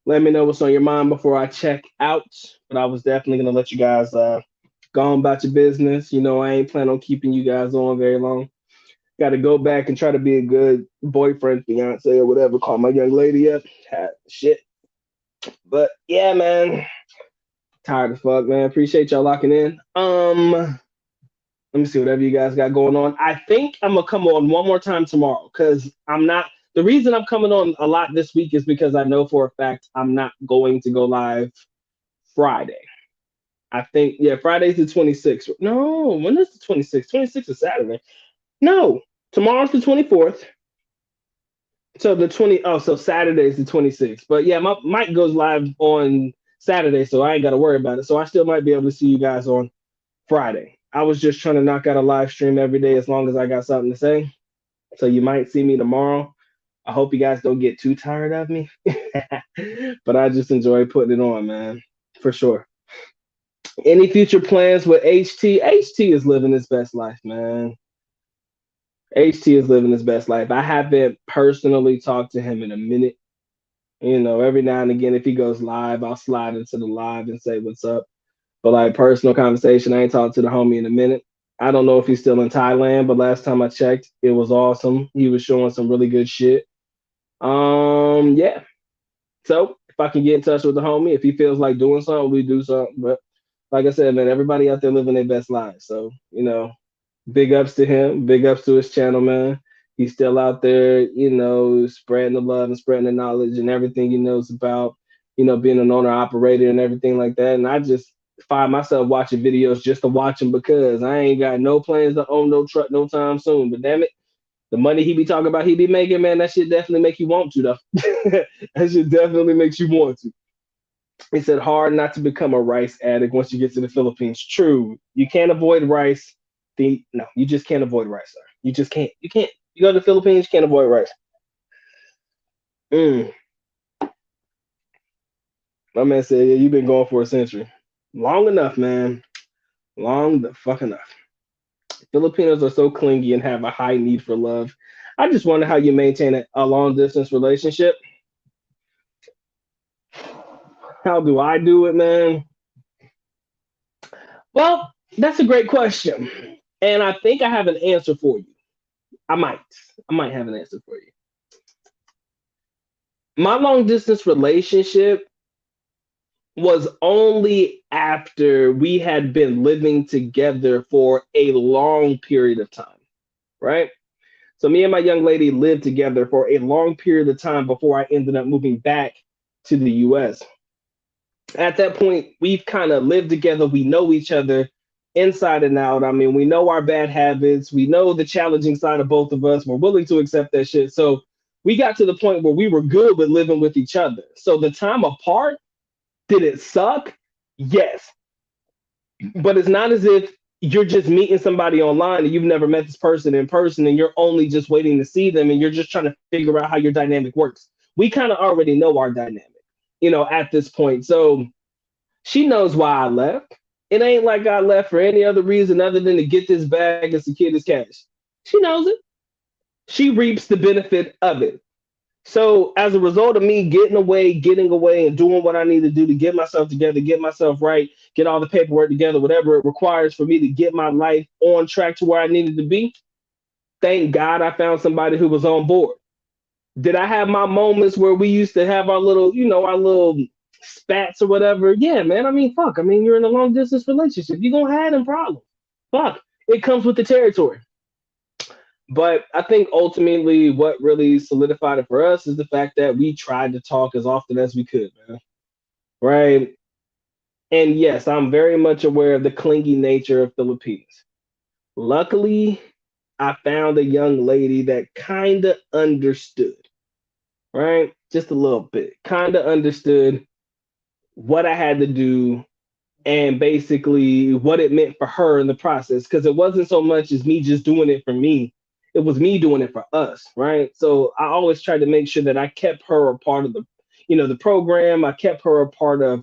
let me know what's on your mind before I check out. But I was definitely gonna let you guys go on about your business. You know, I ain't planning on keeping you guys on very long. Got to go back and try to be a good boyfriend, fiance, or whatever. Call my young lady up. Shit. But yeah, man. Tired as fuck, man. Appreciate y'all locking in. Let me see whatever you guys got going on. I think I'm gonna come on one more time tomorrow because I'm not. The reason I'm coming on a lot this week is because I know for a fact I'm not going to go live Friday. I think yeah, Friday's the 26th. No, when is the 26th? 26th is Saturday. No, tomorrow's the 24th. So the 20 oh, so Saturday's the 26th. But yeah, my mic goes live on Saturday, so I ain't gotta worry about it. So I still might be able to see you guys on Friday. I was just trying to knock out a live stream every day as long as I got something to say. So you might see me tomorrow. I hope you guys don't get too tired of me. But I just enjoy putting it on, man. For sure. Any future plans with HT? HT is living his best life, man. HT is living his best life. I haven't personally talked to him in a minute. You know, every now and again, if he goes live, I'll slide into the live and say what's up. But like personal conversation, I ain't talked to the homie in a minute. I don't know if he's still in Thailand, but last time I checked, it was awesome. He was showing some really good shit. Yeah. So if I can get in touch with the homie, if he feels like doing something, we do something. But like I said, man, everybody out there living their best life. So, you know, big ups to him, big ups to his channel, man. He's still out there, you know, spreading the love and spreading the knowledge and everything he knows about, you know, being an owner operator and everything like that. And I just find myself watching videos just to watch them because I ain't got no plans to own no truck no time soon. But damn it, the money he be talking about he be making, man, that shit definitely make you want to though. That shit definitely makes you want to. He said hard not to become a rice addict once you get to the Philippines. True. You can't avoid rice. No, you just can't avoid rice, sir. You just can't. You can't. You go to the Philippines, you can't avoid rice. Mm. My man said, yeah, you've been going for a century. Long enough, man. Long the fuck enough. Filipinos are so clingy and have a high need for love. I just wonder how you maintain a long distance relationship. How do I do it, man? Well, that's a great question. And I think I have an answer for you. I might. I might have an answer for you. My long distance relationship was only after we had been living together for a long period of time, right? So me and my young lady lived together for a long period of time before I ended up moving back to the US. At that point, we've kind of lived together. We know each other inside and out. I mean, we know our bad habits. We know the challenging side of both of us. We're willing to accept that shit. So we got to the point where we were good with living with each other. So the time apart, did it suck? Yes. But it's not as if you're just meeting somebody online and you've never met this person in person and you're only just waiting to see them and you're just trying to figure out how your dynamic works. We kind of already know our dynamic, you know, at this point. So she knows why I left. It ain't like I left for any other reason other than to get this bag and secure this cash. She knows it. She reaps the benefit of it. So as a result of me getting away and doing what I need to do to get myself together, get myself right, get all the paperwork together, whatever it requires for me to get my life on track to where I needed to be, thank God I found somebody who was on board. Did I have my moments where we used to have our little, you know, our little spats or whatever? Yeah, man. I mean, fuck. I mean, you're in a long distance relationship. You're gonna have them problems. Fuck. It comes with the territory. But I think ultimately what really solidified it for us is the fact that we tried to talk as often as we could, man. Right. And yes, I'm very much aware of the clingy nature of Filipinos. Luckily, I found a young lady that kind of understood, right? Just a little bit, kind of understood what I had to do and basically what it meant for her in the process. Because it wasn't so much as me just doing it for me, it was me doing it for us, right? So I always tried to make sure that I kept her a part of the, you know, the program. I kept her a part of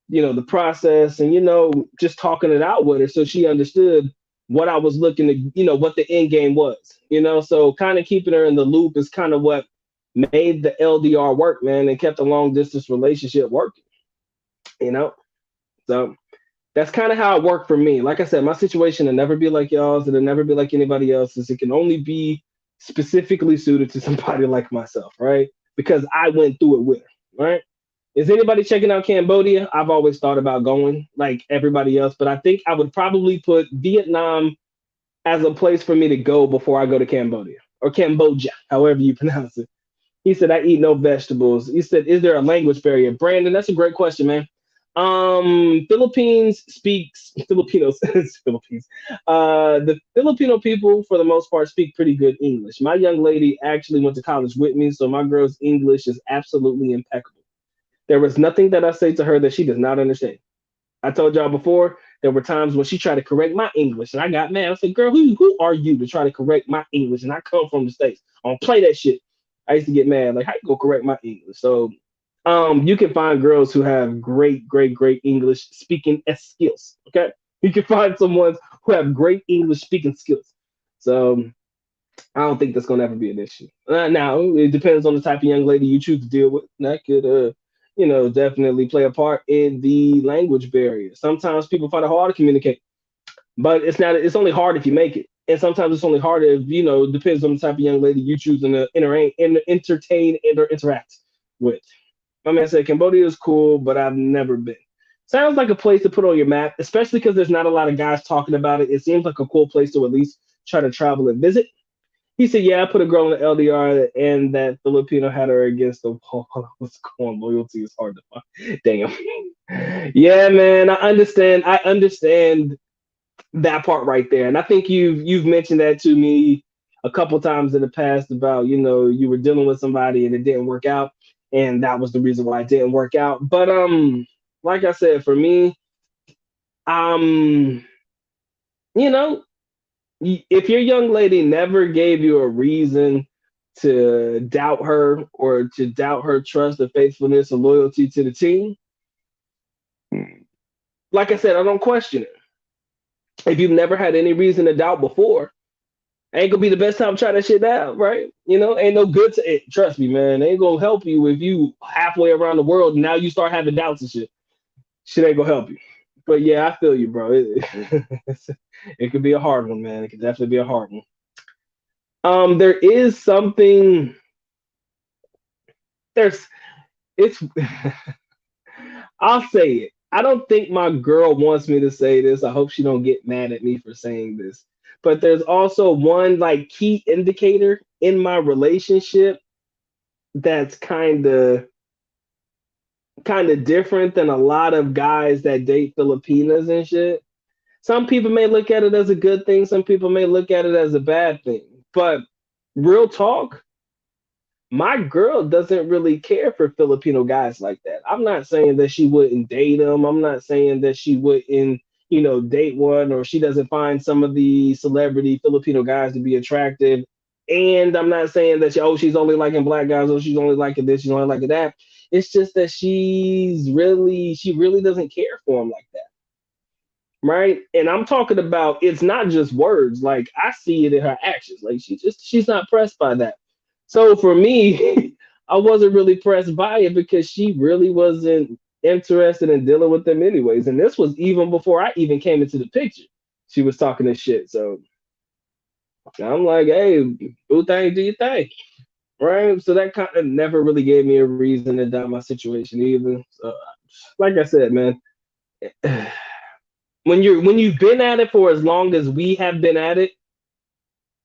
the process, and just talking it out with her so she understood what I was looking to, what the end game was. So kind of keeping her in the loop is kind of what made the LDR work, man, and kept the long distance relationship working. You know, so that's kind of how it worked for me. Like I said, my situation will never be like y'all's. It'll never be like anybody else's. It can only be specifically suited to somebody like myself, right? Because I went through it with her, right? Is anybody checking out Cambodia? I've always thought about going like everybody else, but I think I would probably put Vietnam as a place for me to go before I go to Cambodia or Cambodia, however you pronounce it. He said, I eat no vegetables. He said, is there a language barrier? Brandon, that's a great question, man. Philippines speaks Filipinos, Philippines. The Filipino people, for the most part, speak pretty good English. My young lady actually went to college with me, so my girl's English is absolutely impeccable. There was nothing that I say to her that she does not understand. I told y'all before, there were times when she tried to correct my English, and I got mad. I said, girl, who are you to try to correct my English? And I come from the States. I don't play that shit. I used to get mad, like, how you go correct my English? So you can find girls who have great, great, great English speaking skills. Okay. You can find someone who have great English speaking skills. So I don't think that's gonna ever be an issue. Now it depends on the type of young lady you choose to deal with. That could, definitely play a part in the language barrier. Sometimes people find it hard to communicate, but it's not. It's only hard if you make it, and sometimes it's only harder if depends on the type of young lady you choose to entertain and or interact with. My man said Cambodia is cool, but I've never been. Sounds like a place to put on your map, especially because there's not a lot of guys talking about it. It seems like a cool place to at least try to travel and visit. He said, "Yeah, I put a girl in the LDR, and that Filipino had her against the wall. What's going? Loyalty is hard to find. Damn. Yeah, man, I understand. I understand that part right there, and I think you've mentioned that to me a couple times in the past about you were dealing with somebody and it didn't work out, and that was the reason why it didn't work out. But like I said, for me, um, you know, if your young lady never gave you a reason to doubt her or to doubt her trust or faithfulness or loyalty to the team, like I said, I don't question it. If you've never had any reason to doubt before, ain't gonna be the best time to try that shit out, right? Ain't no good to it. Trust me, man. Ain't gonna help you if you halfway around the world and now you start having doubts and shit. Shit ain't gonna help you. But yeah, I feel you, bro. It could be a hard one, man. It could definitely be a hard one. There is something. There's. It's. I'll say it. I don't think my girl wants me to say this. I hope she don't get mad at me for saying this. But there's also one like key indicator in my relationship that's kind of different than a lot of guys that date Filipinas and shit. Some people may look at it as a good thing, some people may look at it as a bad thing. But real talk, my girl doesn't really care for Filipino guys like that. I'm not saying that she wouldn't date them. I'm not saying that she wouldn't, date one, or she doesn't find some of the celebrity Filipino guys to be attractive. And I'm not saying that she's only liking black guys, or she's only liking this, she's only liking that. It's just that she really doesn't care for them like that, right? And I'm talking about it's not just words. Like I see it in her actions. Like she's not pressed by that. So for me, I wasn't really pressed by it because she really wasn't interested in dealing with them anyways. And this was even before I even came into the picture. She was talking this shit. So I'm like, hey, boo thing, do your thing. Right. So that kind of never really gave me a reason to doubt my situation either. So like I said, man, when you've been at it for as long as we have been at it,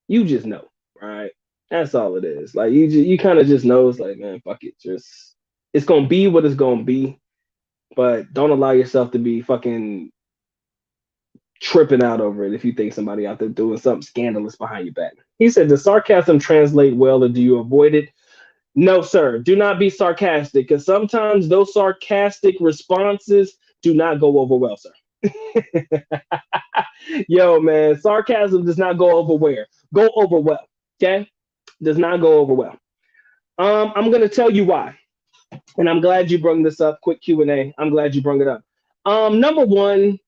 you just know, right? That's all it is. Like you kind of just know it's like, man, fuck it, just it's gonna be what it's gonna be. But don't allow yourself to be fucking tripping out over it if you think somebody out there doing something scandalous behind your back. He said, does sarcasm translate well or do you avoid it? No, sir. Do not be sarcastic because sometimes those sarcastic responses do not go over well, sir. Yo, man, sarcasm does not go over where? Go over well. Okay? Does not go over well. I'm gonna tell you why. And I'm glad you brought this up. Quick Q&A. I'm glad you brought it up. Number one,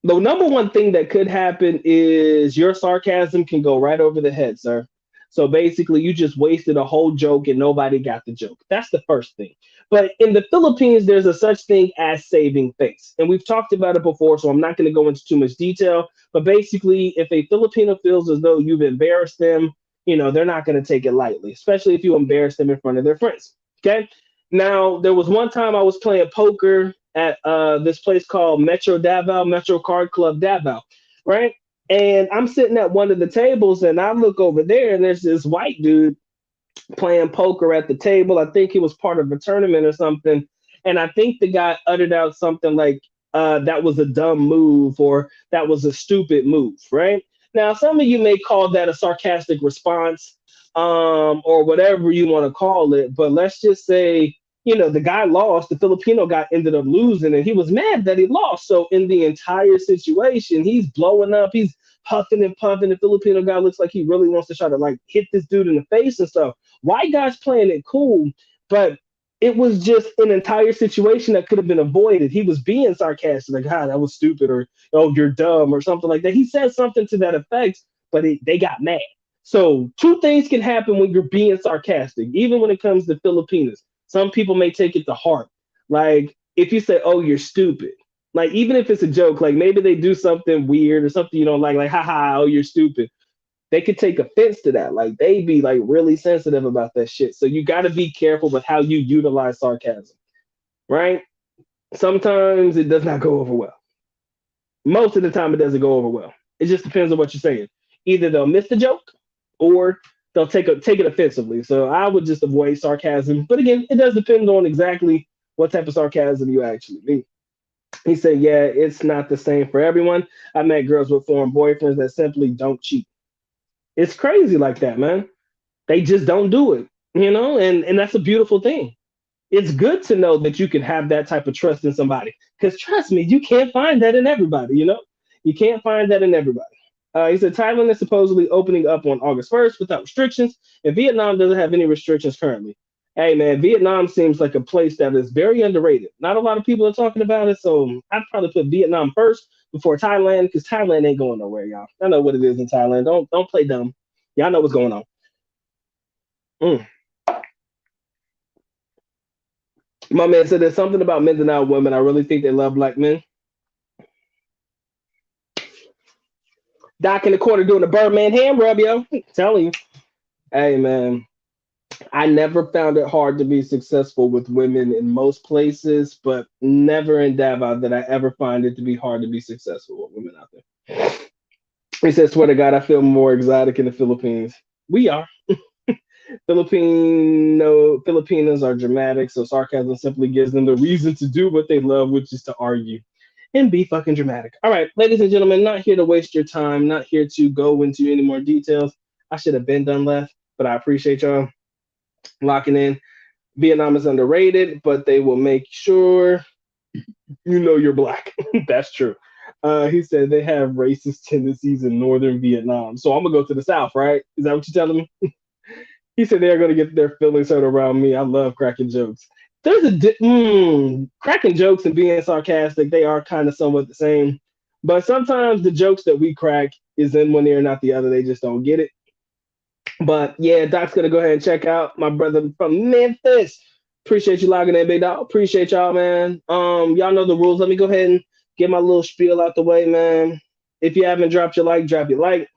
the number one thing that could happen is your sarcasm can go right over the head, sir. So basically, you just wasted a whole joke and nobody got the joke. That's the first thing. But in the Philippines, there's a such thing as saving face. And we've talked about it before, so I'm not going to go into too much detail. But basically, if a Filipino feels as though you've embarrassed them, they're not going to take it lightly, especially if you embarrass them in front of their friends. Okay. Now, there was one time I was playing poker at this place called Metro Davao, Metro Card Club Davao, right? And I'm sitting at one of the tables and I look over there and there's this white dude playing poker at the table. I think he was part of a tournament or something. And I think the guy uttered out something like, that was a dumb move or that was a stupid move, right? Now, some of you may call that a sarcastic response, or whatever you want to call it. But let's just say, the guy lost, the Filipino guy ended up losing, and he was mad that he lost. So, in the entire situation, he's blowing up, he's huffing and puffing. The Filipino guy looks like he really wants to try to like hit this dude in the face and stuff. White guy's playing it cool, but it was just an entire situation that could have been avoided. He was being sarcastic, like, "Ah, that was stupid," or "Oh, you're dumb," or something like that. He said something to that effect, but they got mad. So, two things can happen when you're being sarcastic, even when it comes to Filipinos. Some people may take it to heart. Like, if you say, "Oh, you're stupid," like, even if it's a joke, like maybe they do something weird or something you don't like, "Haha, oh, you're stupid." They could take offense to that. Like they be like really sensitive about that shit. So you got to be careful with how you utilize sarcasm, right? Sometimes it does not go over well. Most of the time, it doesn't go over well. It just depends on what you're saying. Either they'll miss the joke, or they'll take it offensively. So I would just avoid sarcasm. But again, it does depend on exactly what type of sarcasm you actually mean. He said, "Yeah, it's not the same for everyone. I met girls with foreign boyfriends that simply don't cheat. It's crazy like that, man. They just don't do it, and that's a beautiful thing. It's good to know that you can have that type of trust in somebody. Because trust me, you can't find that in everybody, You can't find that in everybody. He said Thailand is supposedly opening up on August 1st without restrictions, and Vietnam doesn't have any restrictions currently. Hey, man, Vietnam seems like a place that is very underrated. Not a lot of people are talking about it, so I'd probably put Vietnam first before Thailand, because Thailand ain't going nowhere, y'all. I know what it is in Thailand. Don't play dumb. Y'all know what's going on. Mm. My man said there's something about men denying women. I really think they love black men. Doc in the corner doing the Birdman hand rub, yo. Telling you. Hey, man. I never found it hard to be successful with women in most places, but never in Davao did I ever find it to be hard to be successful with women out there. He said, "Swear to God, I feel more exotic in the Philippines." We are. Filipinos are dramatic, so sarcasm simply gives them the reason to do what they love, which is to argue and be fucking dramatic. All right, ladies and gentlemen, not here to waste your time, not here to go into any more details. I should have been done left, but I appreciate y'all locking in. Vietnam is underrated, but they will make sure you're black. That's true. He said they have racist tendencies in northern Vietnam. So I'm gonna go to the south, right? Is that what you're telling me? He said they're going to get their feelings hurt around me. I love cracking jokes. There's cracking jokes and being sarcastic. They are kind of somewhat the same, but sometimes the jokes that we crack is in one ear, not the other. They just don't get it. But yeah, Doc's gonna go ahead and check out my brother from Memphis. Appreciate you logging in, big dog. Appreciate y'all, man. Y'all know the rules. Let me go ahead and get my little spiel out the way, man. If you haven't dropped your like, drop your like.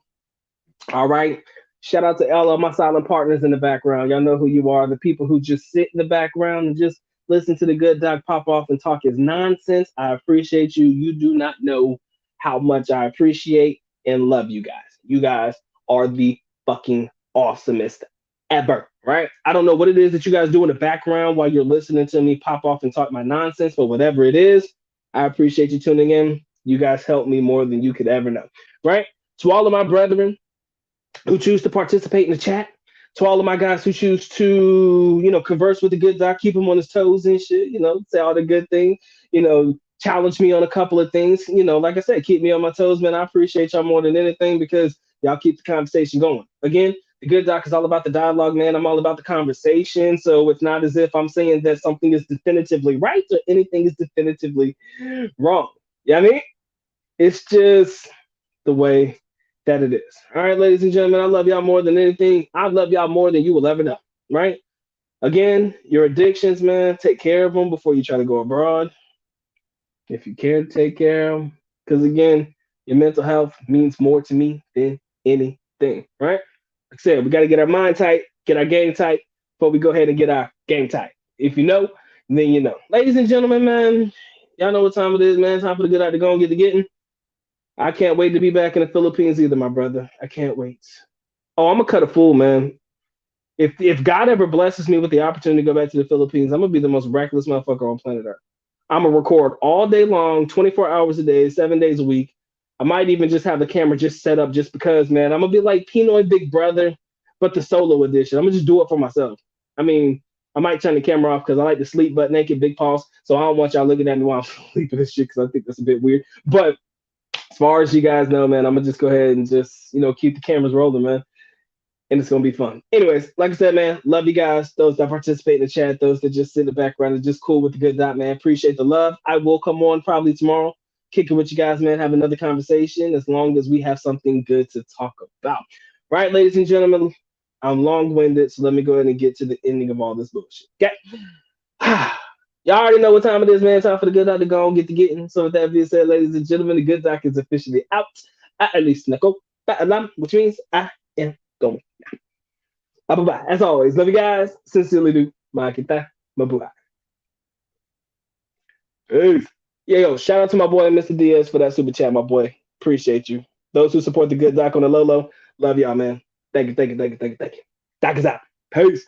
All right. Shout out to all of my silent partners in the background. Y'all know who you are. The people who just sit in the background and just listen to the good doc pop off and talk his nonsense. I appreciate you. You do not know how much I appreciate and love you guys. You guys are the fucking awesomest ever, right? I don't know what it is that you guys do in the background while you're listening to me pop off and talk my nonsense, but whatever it is, I appreciate you tuning in. You guys help me more than you could ever know, right? To all of my brethren who choose to participate in the chat, to all of my guys who choose to, converse with the good doc, keep him on his toes and shit, say all the good things, challenge me on a couple of things, like I said, keep me on my toes, man. I appreciate y'all more than anything because y'all keep the conversation going. Again, The good doc is all about the dialogue, man. I'm all about the conversation. So it's not as if I'm saying that something is definitively right or anything is definitively wrong. You know what I mean? It's just the way that it is. All right, ladies and gentlemen, I love y'all more than anything. I love y'all more than you will ever know. Right? Again, your addictions, man, take care of them before you try to go abroad. If you can take care of them, because again, your mental health means more to me than anything, right? Like I said, we got to get our mind tight, get our game tight before we go ahead and get our game tight. If you know, then you know. Ladies and gentlemen, man, y'all know what time it is, man. Time for the good out to go and get to getting. I can't wait to be back in the Philippines either, my brother. I can't wait. Oh, I'm gonna cut a fool, man. If God ever blesses me with the opportunity to go back to the Philippines, I'm gonna be the most reckless motherfucker on planet Earth. I'm gonna record all day long, 24 hours a day, 7 days a week. I might even just have the camera just set up just because, man. I'm gonna be like Pinoy Big Brother, but the solo edition. I'm gonna just do it for myself. I mean, I might turn the camera off because I like to sleep butt naked, big paws. So I don't want y'all looking at me while I'm sleeping and shit because I think that's a bit weird. But as far as you guys know, man, I'm gonna just go ahead and just keep the cameras rolling, man, and it's gonna be fun. Anyways, like I said, man, love you guys. Those that participate in the chat, those that just sit in the background and just cool with the good dot, man. Appreciate the love. I will come on probably tomorrow, kick it with you guys, man. Have another conversation as long as we have something good to talk about. Right, ladies and gentlemen, I'm long-winded, so let me go ahead and get to the ending of all this bullshit. Okay. Y'all already know what time it is, man. Time for the good doc to go and get to getting. So with that being said, ladies and gentlemen, the good doc is officially out. At least Snako, which means I am going. Bye-bye. As always, love you guys. Sincerely do. Makita. Mabuhay. Peace. Yeah, yo, shout out to my boy, Mr. Diaz, for that super chat, my boy. Appreciate you. Those who support the good doc on the low low, love y'all, man. Thank you, thank you, thank you, thank you, thank you. Doc is out. Peace.